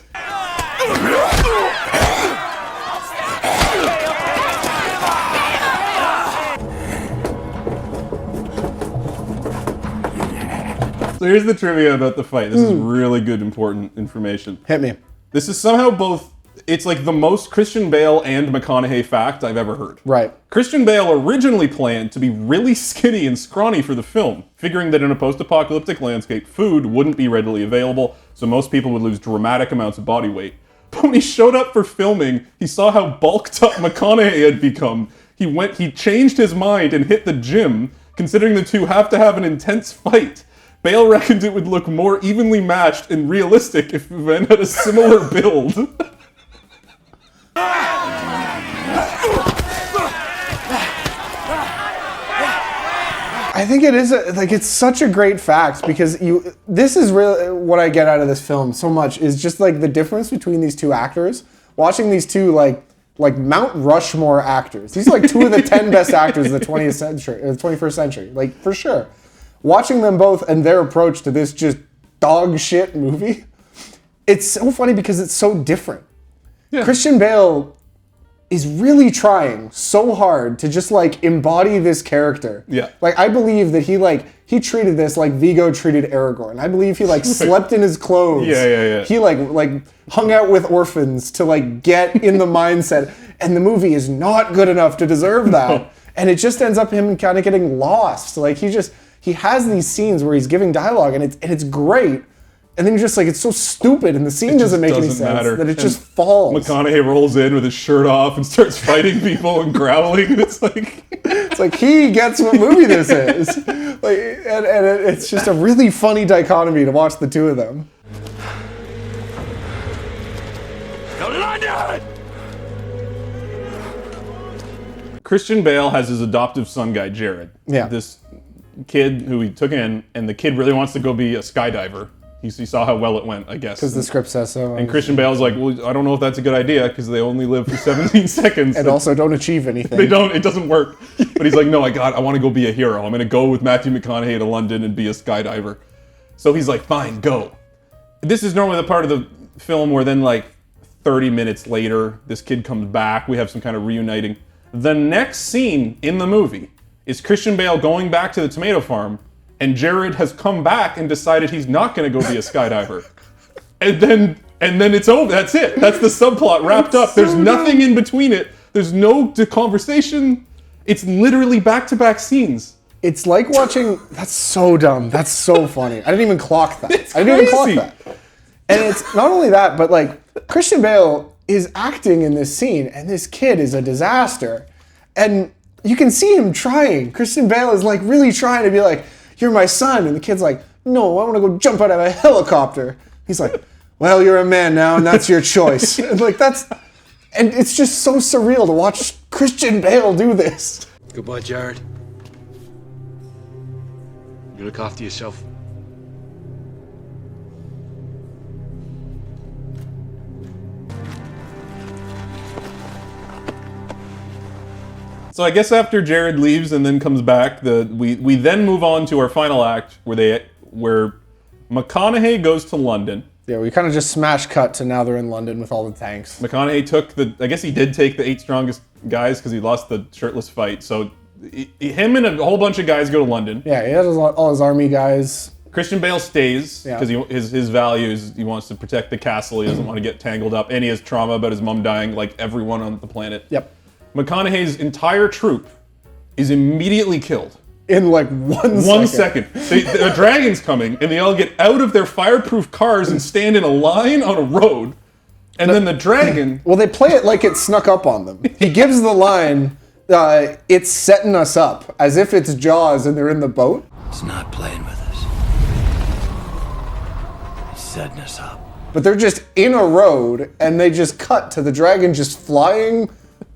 A: So here's the trivia about the fight. This is really good, important information.
B: Hit me.
A: This is somehow both it's like the most Christian Bale and McConaughey fact I've ever heard.
B: Right.
A: Christian Bale originally planned to be really skinny and scrawny for the film, figuring that in a post-apocalyptic landscape, food wouldn't be readily available, so most people would lose dramatic amounts of body weight. But when he showed up for filming, he saw how bulked up McConaughey had become. He changed his mind and hit the gym, considering the two have to have an intense fight. Bale reckoned it would look more evenly matched and realistic if the men had a similar build.
B: I think it is it's such a great fact because this is really what I get out of this film so much is just like the difference between these two actors. Watching these two like Mount Rushmore actors. These are like two of the 10 best actors of the 20th century, or the 21st century, like for sure. Watching them both and their approach to this just dog shit movie, it's so funny because it's so different. Yeah. Christian Bale is really trying so hard to just like embody this character.
A: Yeah.
B: Like I believe that he treated this like Viggo treated Aragorn. I believe he like slept in his clothes.
A: Yeah.
B: He like hung out with orphans to like get in the mindset. And the movie is not good enough to deserve that. No. And it just ends up him kind of getting lost. Like he has these scenes where he's giving dialogue and it's great. And then you're just like, it's so stupid, and the scene doesn't make any sense, that it just falls.
A: McConaughey rolls in with his shirt off and starts fighting people and growling. It's like
B: he gets what movie this is. Like, and it's just a really funny dichotomy to watch the two of them.
L: Go to London!
A: Christian Bale has his adoptive son guy, Jared.
B: Yeah.
A: This kid who he took in, and the kid really wants to go be a skydiver. He saw how well it went, I guess.
B: Because the script says so.
A: And Christian Bale's like, well, I don't know if that's a good idea because they only live for 17 seconds.
B: And also don't achieve anything.
A: It doesn't work. But he's like, no, I want to go be a hero. I'm going to go with Matthew McConaughey to London and be a skydiver. So he's like, fine, go. This is normally the part of the film where then like 30 minutes later, this kid comes back. We have some kind of reuniting. The next scene in the movie is Christian Bale going back to the tomato farm, and Jared has come back and decided he's not going to go be a skydiver. And then it's over. That's it. That's the subplot wrapped up. There's nothing in between it. There's no conversation. It's literally back-to-back scenes.
B: It's like watching... That's so dumb. That's so funny. I didn't even clock that. I didn't even clock that. And it's not only that, but like Christian Bale is acting in this scene, and this kid is a disaster. And you can see him trying. Christian Bale is like really trying to be like, you're my son. And the kid's like, no, I want to go jump out of a helicopter. He's like, well, you're a man now, and that's your choice. And and it's just so surreal to watch Christian Bale do this.
G: Goodbye, Jared. You look after yourself.
A: So I guess after Jared leaves and then comes back, we then move on to our final act where McConaughey goes to London.
B: Yeah, we kind of just smash cut to now they're in London with all the tanks.
A: McConaughey I guess he did take the 8 strongest guys because he lost the shirtless fight. So him and a whole bunch of guys go to London.
B: Yeah, he has all his army guys.
A: Christian Bale stays because his values, he wants to protect the castle. He doesn't want to get tangled up. And he has trauma about his mom dying like everyone on the planet.
B: Yep.
A: McConaughey's entire troop is immediately killed.
B: In like 1 second.
A: The dragon's coming, and they all get out of their fireproof cars and stand in a line on a road. And then the dragon...
B: Well, they play it like it snuck up on them. He gives the line, it's setting us up, as if it's Jaws and they're in the boat.
F: It's not playing with us. It's setting us up.
B: But they're just in a road, and they just cut to the dragon just flying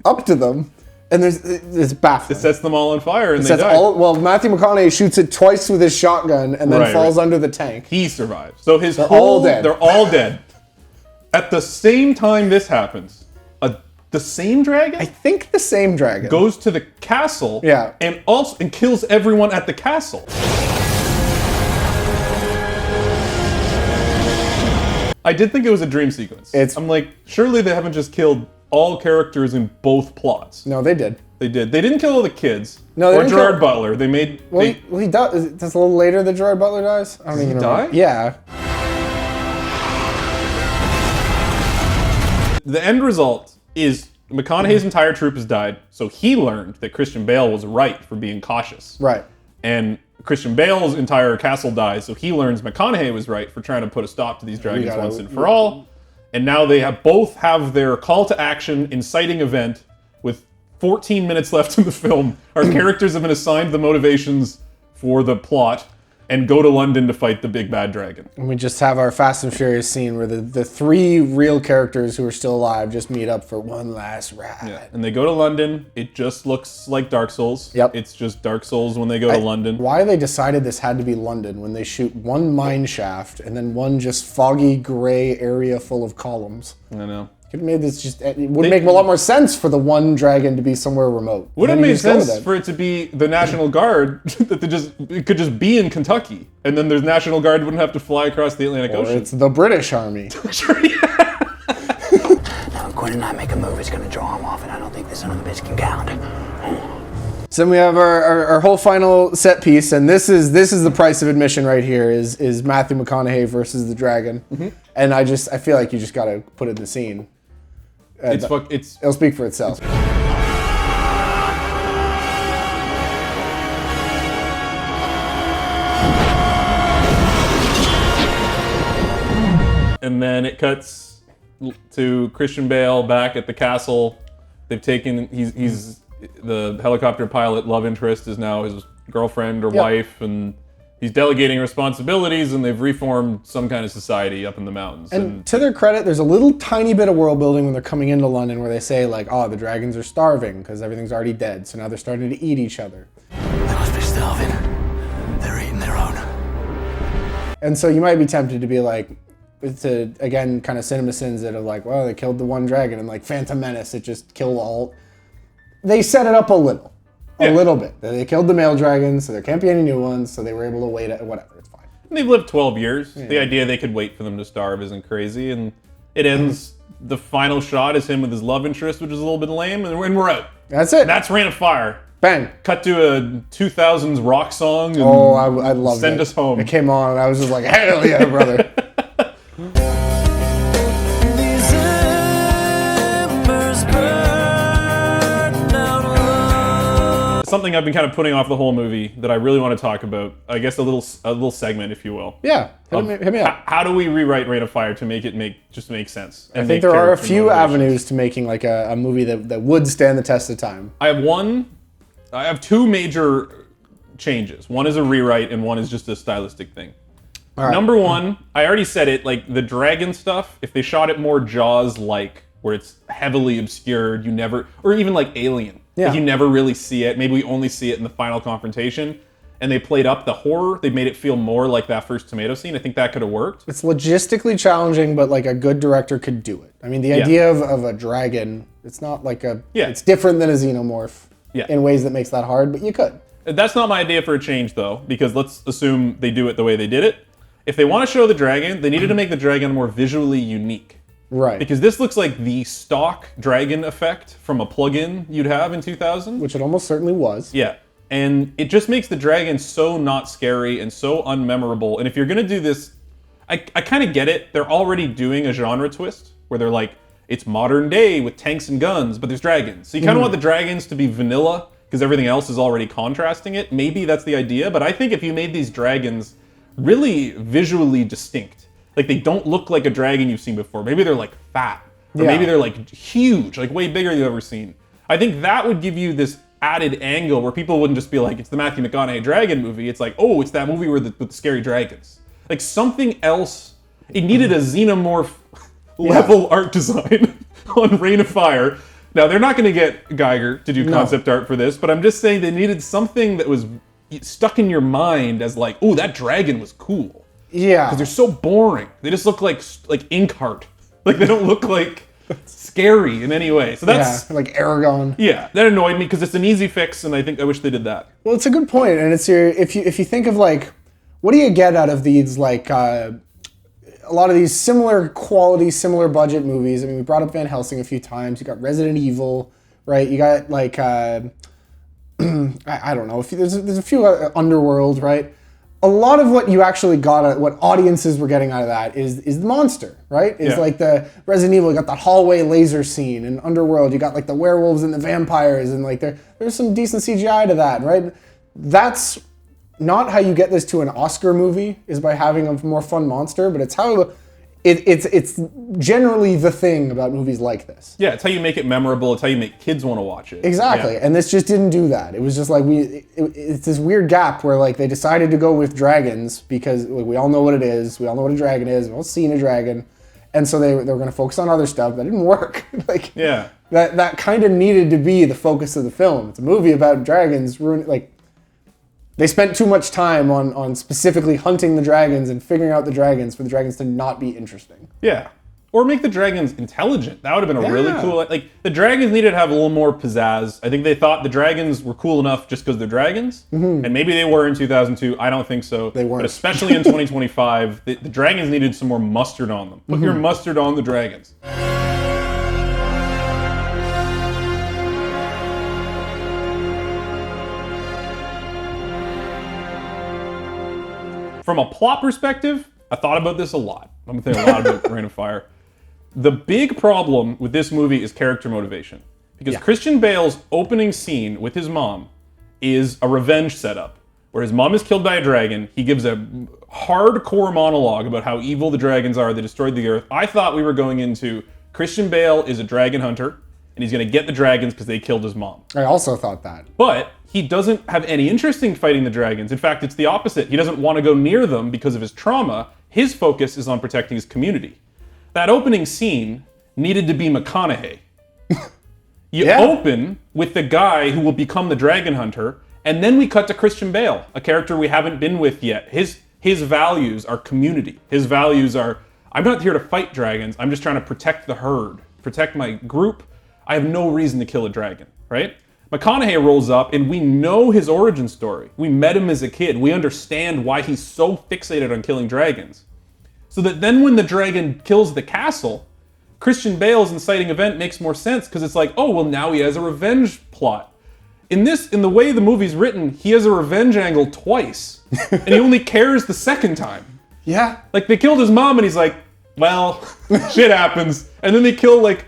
B: up to them, and it's baffling.
A: It sets them all on fire, and they die.
B: Matthew McConaughey shoots it twice with his shotgun, and then falls under the tank.
A: He survives. So they're
B: all dead.
A: They're all dead. At the same time this happens, the same dragon?
B: I think the same dragon
A: goes to the castle.
B: Yeah.
A: and kills everyone at the castle. I did think it was a dream sequence. I'm like, surely they haven't just killed all characters in both plots.
B: No, they did.
A: They did. They didn't kill all the kids.
B: No, they
A: or
B: didn't
A: Gerard Butler. They made.
B: Well, he does. That's a little later that Gerard Butler dies. I don't even know.
A: Die?
B: Yeah.
A: the end result is McConaughey's entire troop has died, so he learned that Christian Bale was right for being cautious.
B: Right.
A: And Christian Bale's entire castle dies, so he learns McConaughey was right for trying to put a stop to these dragons once and for all. And now they both have their call to action inciting event with 14 minutes left in the film. Our characters have been assigned the motivations for the plot and go to London to fight the big bad dragon.
B: And we just have our Fast and Furious scene where the three real characters who are still alive just meet up for one last ride.
A: Yeah. And they go to London. It just looks like Dark Souls.
B: Yep.
A: It's just Dark Souls when they go to London.
B: Why they decided this had to be London when they shoot one mine shaft and then one just foggy gray area full of columns.
A: I know.
B: It made this it would make a lot more sense for the one dragon to be somewhere remote.
A: Would it make sense for it to be the National Guard that it could just be in Kentucky, and then the National Guard wouldn't have to fly across the Atlantic Ocean?
B: It's the British Army.
F: Now, if Quinn and I make a move, it's going to draw him off, and I don't think this son of a bitch can count.
B: So then we have our whole final set piece, and this is the price of admission right here is Matthew McConaughey versus the dragon, and I feel like you just got to put it in the scene. It'll speak for itself.
A: And then it cuts to Christian Bale back at the castle. They've taken he's the helicopter pilot love interest is now his girlfriend or wife, and he's delegating responsibilities, and they've reformed some kind of society up in the mountains.
B: And to their credit, there's a little tiny bit of world building when they're coming into London where they say like, oh, the dragons are starving because everything's already dead. So now they're starting to eat each other.
F: They must be starving. They're eating their own.
B: And so you might be tempted to be like, to again kind of cinema sins that of like, well, they killed the one dragon, and like Phantom Menace, it just killed all. They set it up a little bit. They killed the male dragons, so there can't be any new ones, so they were able to wait it, whatever, it's fine.
A: And they've lived 12 years. Yeah. The idea they could wait for them to starve isn't crazy, and it ends, the final shot is him with his love interest, which is a little bit lame, and we're out.
B: That's it.
A: That's Rain of Fire.
B: Bang.
A: Cut to a 2000s rock song, and
B: I loved it.
A: Send us home.
B: It came on, and I was just like, hell yeah, brother.
A: Something I've been kind of putting off the whole movie that I really want to talk about. I guess a little segment, if you will.
B: Yeah, hit me up.
A: How do we rewrite Rain of Fire to make it make sense?
B: I think there are a few avenues to making like a movie that would stand the test of time.
A: I have two major changes. One is a rewrite, and one is just a stylistic thing.
B: Right.
A: Number one, I already said it, like the dragon stuff, if they shot it more Jaws-like, where it's heavily obscured, or even like Alien.
B: Yeah.
A: Like you never really see it. Maybe we only see it in the final confrontation. And they played up the horror. They made it feel more like that first tomato scene. I think that could have worked.
B: It's logistically challenging, but like a good director could do it. I mean, the idea of a dragon, it's not like it's different than a xenomorph in ways that makes that hard, but you could.
A: That's not my idea for a change, though, because let's assume they do it the way they did it. If they want to show the dragon, they needed to make the dragon more visually unique.
B: Right.
A: Because this looks like the stock dragon effect from a plugin you'd have in 2000.
B: Which it almost certainly was.
A: Yeah. And it just makes the dragon so not scary and so unmemorable. And if you're going to do this, I kind of get it. They're already doing a genre twist where they're like, it's modern day with tanks and guns, but there's dragons. So you kind of want the dragons to be vanilla because everything else is already contrasting it. Maybe that's the idea. But I think if you made these dragons really visually distinct, like they don't look like a dragon you've seen before. Maybe they're like fat, or maybe they're like huge, like way bigger than you've ever seen. I think that would give you this added angle where people wouldn't just be like, it's the Matthew McConaughey dragon movie. It's like, oh, it's that movie with the scary dragons. Like something else. It needed a xenomorph level art design on Rain of Fire. Now they're not going to get Geiger to do concept art for this, but I'm just saying they needed something that was stuck in your mind as like, oh, that dragon was cool.
B: Yeah.
A: Because they're so boring. They just look like ink art. Like they don't look like scary in any way. So that's
B: like Aragon.
A: Yeah, that annoyed me because it's an easy fix, and I wish they did that.
B: Well, it's a good point, and it's if you think of like, what do you get out of these like a lot of these similar quality, similar budget movies? I mean, we brought up Van Helsing a few times. You got Resident Evil, right? You got like I don't know. There's a few Underworld, right? a lot of what you actually got, what audiences were getting out of that is the monster, right? It's like the Resident Evil, you got that hallway laser scene, and Underworld, you got like the werewolves and the vampires, and like there's some decent CGI to that, right? That's not how you get this to an Oscar movie, is by having a more fun monster, but it's how it's generally the thing about movies like this.
A: Yeah, it's how you make it memorable. It's how you make kids want to watch it.
B: Exactly, and this just didn't do that. It was just like it's this weird gap where like they decided to go with dragons because like, we all know what it is. We all know what a dragon is. We've all seen a dragon, and so they were going to focus on other stuff that didn't work. Like that kind of needed to be the focus of the film. It's a movie about dragons. They spent too much time on specifically hunting the dragons and figuring out the dragons for the dragons to not be interesting.
A: Yeah. Or make the dragons intelligent. That would have been a really cool... Like, the dragons needed to have a little more pizzazz. I think they thought the dragons were cool enough just because they're dragons. Mm-hmm. And maybe they were in 2002. I don't think so.
B: They weren't.
A: But especially in 2025, the dragons needed some more mustard on them. Put your mustard on the dragons. From a plot perspective, I thought about this a lot. I'm thinking a lot about Reign of Fire. The big problem with this movie is character motivation. Because Christian Bale's opening scene with his mom is a revenge setup, where his mom is killed by a dragon. He gives a hardcore monologue about how evil the dragons are that destroyed the earth. I thought we were going into Christian Bale is a dragon hunter, and he's going to get the dragons because they killed his mom.
B: I also thought that.
A: But he doesn't have any interest in fighting the dragons. In fact, it's the opposite. He doesn't want to go near them because of his trauma. His focus is on protecting his community. That opening scene needed to be McConaughey. You open with the guy who will become the dragon hunter, and then we cut to Christian Bale, a character we haven't been with yet. His values are community. His values are, I'm not here to fight dragons. I'm just trying to protect the herd, protect my group. I have no reason to kill a dragon, right? McConaughey rolls up, and we know his origin story. We met him as a kid. We understand why he's so fixated on killing dragons. So that then when the dragon kills the castle, Christian Bale's inciting event makes more sense because it's like, oh, well, now he has a revenge plot. In the way the movie's written, he has a revenge angle twice, and he only cares the second time.
B: Yeah.
A: Like, they killed his mom, and he's like, well, shit happens. And then they kill, like,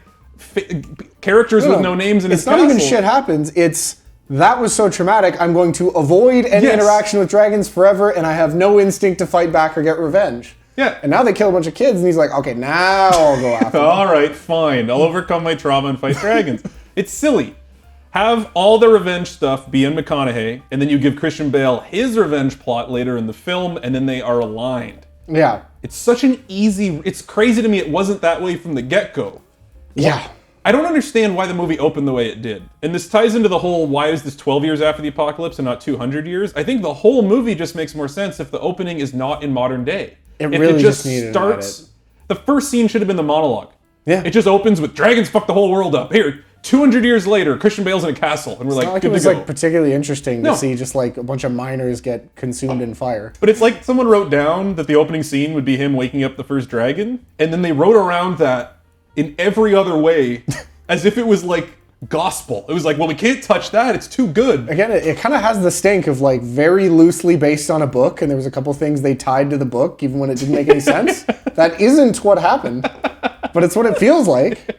A: characters with no names in his castle.
B: It's not even shit happens. It's, that was so traumatic, I'm going to avoid any interaction with dragons forever, and I have no instinct to fight back or get revenge.
A: Yeah.
B: And now they kill a bunch of kids, and he's like, okay, now I'll go after them.
A: All right, fine. I'll overcome my trauma and fight dragons. It's silly. Have all the revenge stuff be in McConaughey, and then you give Christian Bale his revenge plot later in the film, and then they are aligned.
B: Yeah.
A: It's such an easy... It's crazy to me it wasn't that way from the get-go.
B: Yeah.
A: I don't understand why the movie opened the way it did. And this ties into the whole, why is this 12 years after the apocalypse and not 200 years? I think the whole movie just makes more sense if the opening is not in modern day.
B: If really just needed starts.
A: The first scene should have been the monologue.
B: Yeah.
A: It just opens with dragons fuck the whole world up. Here, 200 years later, Christian Bale's in a castle, and we're like, good to go.
B: It was like particularly interesting to see just like a bunch of miners get consumed in fire.
A: But it's like someone wrote down that the opening scene would be him waking up the first dragon, and then they wrote around that in every other way, as if it was like gospel. It was like, well, we can't touch that. It's too good.
B: Again, it kind of has the stink of like very loosely based on a book, and there was a couple things they tied to the book, even when it didn't make any sense. That isn't what happened, but it's what it feels like.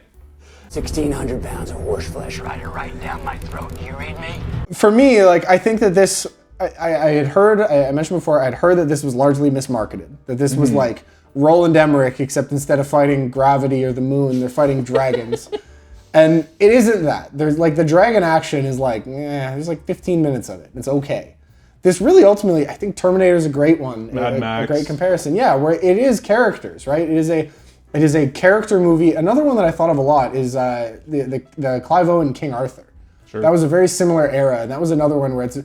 F: 1,600 pounds of horse flesh right down my throat. Do you read me?
B: For me, like, I think that this, I had heard, I mentioned before, I'd heard that this was largely mismarketed. That this was like Roland Emmerich, except instead of fighting gravity or the moon, they're fighting dragons. And it isn't that. There's like the dragon action is like, there's like 15 minutes of it. It's okay. This really ultimately, I think Terminator is a great one.
A: Mad Max.
B: A great comparison. Yeah, where it is characters, right? It is a character movie. Another one that I thought of a lot is the Clive Owen King Arthur.
A: Sure.
B: That was a very similar era, and that was another one where it's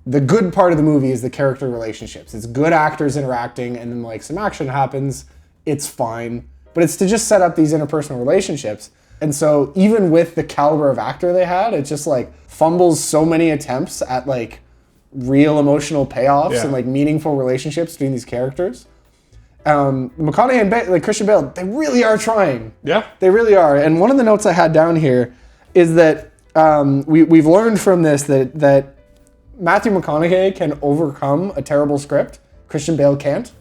B: the good part of the movie is the character relationships. It's good actors interacting, and then like some action happens. It's fine, but it's to just set up these interpersonal relationships. And so even with the caliber of actor they had, it just like fumbles so many attempts at like real emotional payoffs and like meaningful relationships between these characters. McConaughey and like Christian Bale, they really are trying.
A: Yeah.
B: They really are. And one of the notes I had down here is that we've learned from this that Matthew McConaughey can overcome a terrible script Christian Bale can't.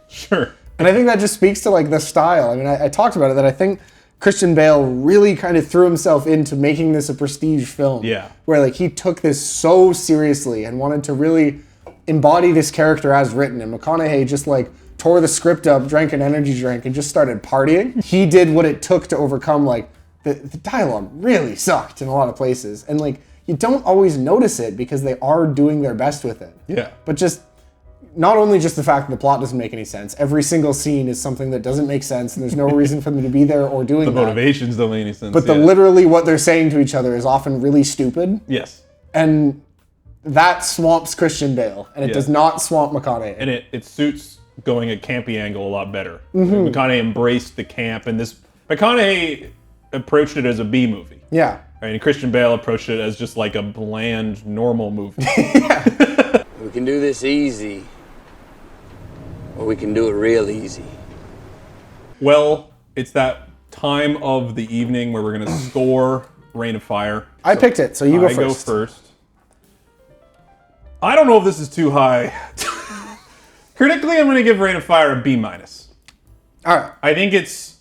A: Sure.
B: And I think that just speaks to like the style. I mean, I talked about it, that I think Christian Bale really kind of threw himself into making this a prestige film.
A: Yeah.
B: Where like he took this so seriously and wanted to really embody this character as written. And McConaughey just like tore the script up, drank an energy drink, and just started partying. He did what it took to overcome like the dialogue really sucked in a lot of places. And like you don't always notice it because they are doing their best with it.
A: Yeah.
B: But just not only just the fact that the plot doesn't make any sense, every single scene is something that doesn't make sense and there's no reason for them to be there or doing
A: The
B: that.
A: motivations don't make any sense.
B: But literally what they're saying to each other is often really stupid.
A: Yes.
B: And that swamps Christian Bale, and it does not swamp McConaughey.
A: And it suits going a campy angle a lot better.
B: Mhm.
A: McConaughey embraced the camp, and McConaughey approached it as a B movie.
B: Yeah.
A: Right, and Christian Bale approached it as just like a bland, normal movie.
I: We can do this easy, or we can do it real easy.
A: Well, it's that time of the evening where we're going to score Reign of Fire.
B: I picked it, so you go first.
A: I go first. I don't know if this is too high. Critically, I'm going to give Reign of Fire a B-.
B: All right.
A: I think this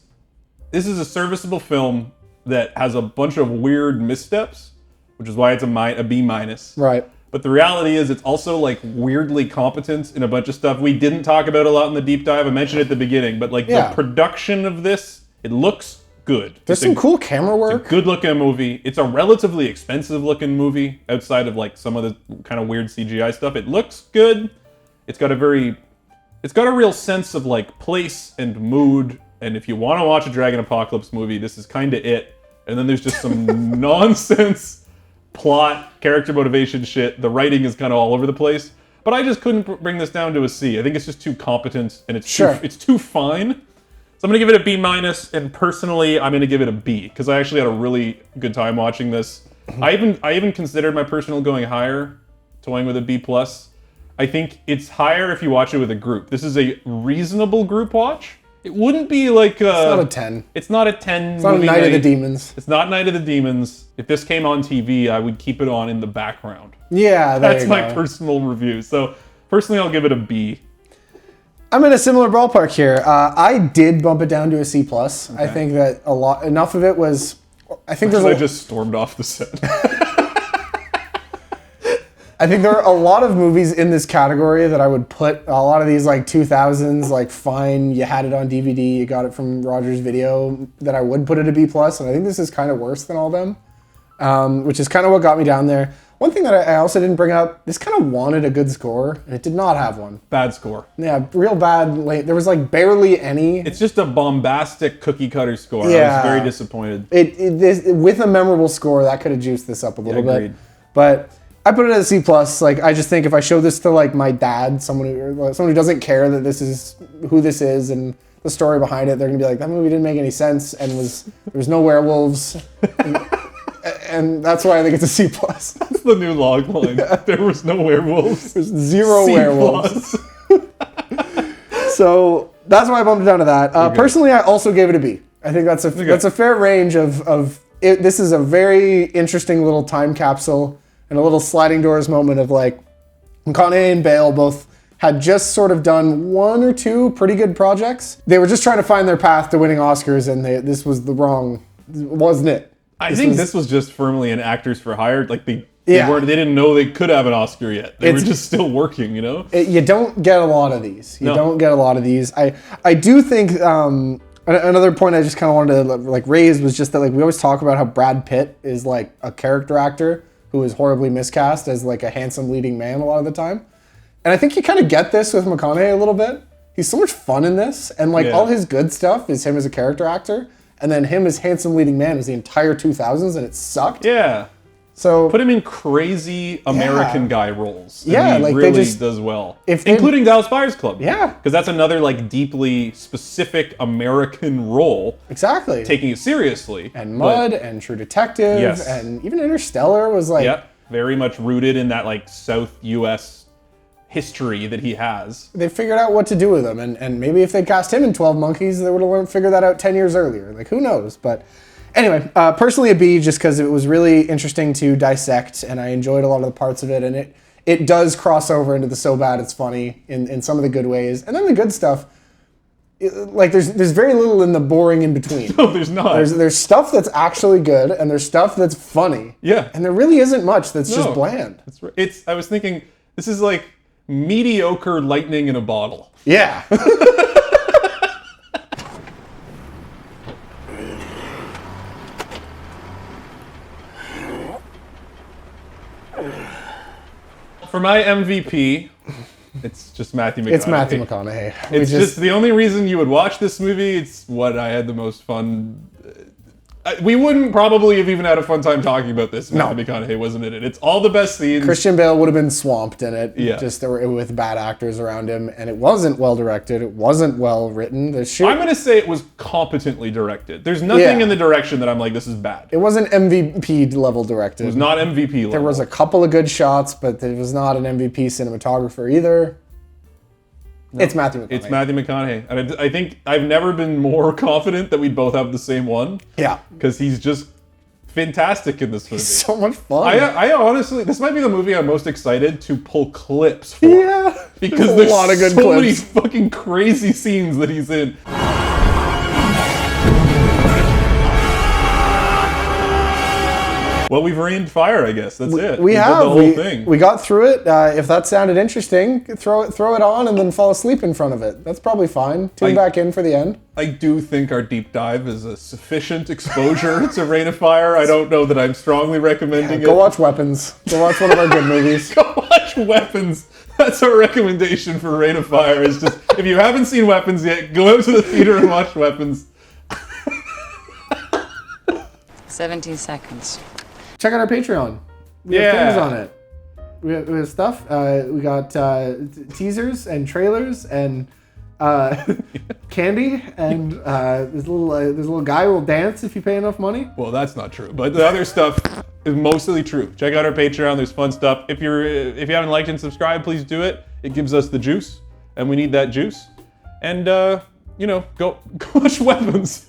A: is a serviceable film that has a bunch of weird missteps, which is why it's a B-.
B: Right.
A: But the reality is it's also like weirdly competent in a bunch of stuff we didn't talk about a lot in the deep dive. I mentioned it at the beginning, but like the production of this, it looks good.
B: There's some cool camera work.
A: It's a good looking movie. It's a relatively expensive looking movie outside of like some of the kind of weird CGI stuff. It looks good. It's got a real sense of like place and mood. And if you want to watch a Dragon Apocalypse movie, this is kind of it. And then there's just some nonsense plot, character motivation shit. The writing is kind of all over the place. But I just couldn't bring this down to a C. I think it's just too competent and it's too fine. So I'm going to give it a B-. And personally, I'm going to give it a B because I actually had a really good time watching this. I even considered my personal going higher, toying with a B+. I think it's higher if you watch it with a group. This is a reasonable group watch. It wouldn't be like
B: It's not a 10.
A: It's not a 10.
B: It's not a Night of the Demons.
A: It's not Night of the Demons. If this came on TV, I would keep it on in the background.
B: Yeah,
A: that's my personal review. So personally, I'll give it a B.
B: I'm in a similar ballpark here. I did bump it down to a C+. I think that enough of it was. I think
A: I just stormed off the set.
B: I think there are a lot of movies in this category that I would put a lot of these like 2000s, like fine, you had it on DVD, you got it from Rogers Video, that I would put it a B+, and I think this is kind of worse than all them, which is kind of what got me down there. One thing that I also didn't bring up, this kind of wanted a good score, and it did not have one.
A: Bad score.
B: Yeah, real bad. There was like barely any.
A: It's just a bombastic cookie cutter score.
B: Yeah.
A: I was very disappointed.
B: With a memorable score, that could have juiced this up a little bit. But I put it at a C+. Like, I just think if I show this to like my dad, someone who doesn't care that this is who this is and the story behind it, they're gonna be like, that movie didn't make any sense and there was no werewolves. And that's why I think it's a C+.
A: That's the new log line. Yeah. There was no werewolves.
B: There's zero werewolves. So that's why I bumped it down to that. Personally, I also gave it a B. I think that's a fair range of it. This is a very interesting little time capsule and a little sliding doors moment of like McConaughey and Bale both had just sort of done one or two pretty good projects. They were just trying to find their path to winning Oscars, and this was wasn't it?
A: I think this was just firmly an actors for hire. Like they didn't know they could have an Oscar yet. They were just still working, you know?
B: You don't get a lot of these. You don't get a lot of these. I do think another point I just kind of wanted to like raise was just that like we always talk about how Brad Pitt is like a character actor who is horribly miscast as like a handsome leading man a lot of the time. And I think you kind of get this with McConaughey a little bit. He's so much fun in this, and like all his good stuff is him as a character actor, and then him as handsome leading man was the entire 2000s, and it sucked.
A: Yeah.
B: So
A: put him in crazy American guy roles.
B: Yeah,
A: and he
B: like
A: really
B: they just
A: does well,
B: including
A: Dallas Buyers Club.
B: Yeah,
A: because that's another like deeply specific American role.
B: Exactly,
A: taking it seriously.
B: And Mud and True Detective, and even Interstellar was like
A: very much rooted in that like South U.S. history that he has.
B: They figured out what to do with him, and maybe if they cast him in 12 Monkeys, they would have figured that out 10 years earlier. Like, who knows? But anyway, personally a B, just because it was really interesting to dissect, and I enjoyed a lot of the parts of it, and it does cross over into the so bad it's funny in some of the good ways. And then the good stuff, like there's very little in the boring in between.
A: No, there's not.
B: There's stuff that's actually good, and there's stuff that's funny.
A: Yeah.
B: And there really isn't much that's just bland.
A: That's right. I was thinking, this is like mediocre lightning in a bottle.
B: Yeah.
A: For my MVP, it's just Matthew McConaughey.
B: It's Matthew McConaughey.
A: It's just the only reason you would watch this movie. It's what I had the most fun. We wouldn't probably have even had a fun time talking about this if Matthew McConaughey wasn't in it. It's all the best scenes.
B: Christian Bale would have been swamped in it,
A: Yeah.
B: with bad actors around him, and it wasn't well directed. It wasn't well written.
A: I'm going to say it was competently directed. There's nothing in the direction that I'm like, this is bad.
B: It wasn't MVP level directed.
A: It was not MVP level.
B: There was a couple of good shots, but there was not an MVP cinematographer either. No. It's Matthew McConaughey.
A: It's Matthew McConaughey. And I think I've never been more confident that we'd both have the same one.
B: Yeah.
A: Because he's just fantastic in this movie.
B: He's so much fun.
A: I honestly, this might be the movie I'm most excited to pull clips for.
B: Yeah.
A: Because there's a lot of good clips. Many fucking crazy scenes that he's in. Well, we've rained fire, I guess. That's it.
B: We have.
A: Did the whole thing.
B: We got through it. If that sounded interesting, throw it on and then fall asleep in front of it. That's probably fine. Tune back in for the end.
A: I do think our deep dive is a sufficient exposure to Rain of Fire. I don't know that I'm strongly recommending it.
B: Go watch Weapons. Go watch one of our good movies.
A: Go watch Weapons. That's our recommendation for Rain of Fire. Is just, if you haven't seen Weapons yet, go out to the theater and watch Weapons.
K: 17 seconds.
B: Check out our Patreon. We have things on it. We have stuff. We got teasers and trailers and candy, and there's a little guy who will dance if you pay enough money.
A: Well, that's not true, but the other stuff is mostly true. Check out our Patreon. There's fun stuff. If you haven't liked and subscribed, please do it. It gives us the juice, and we need that juice. And go watch Weapons.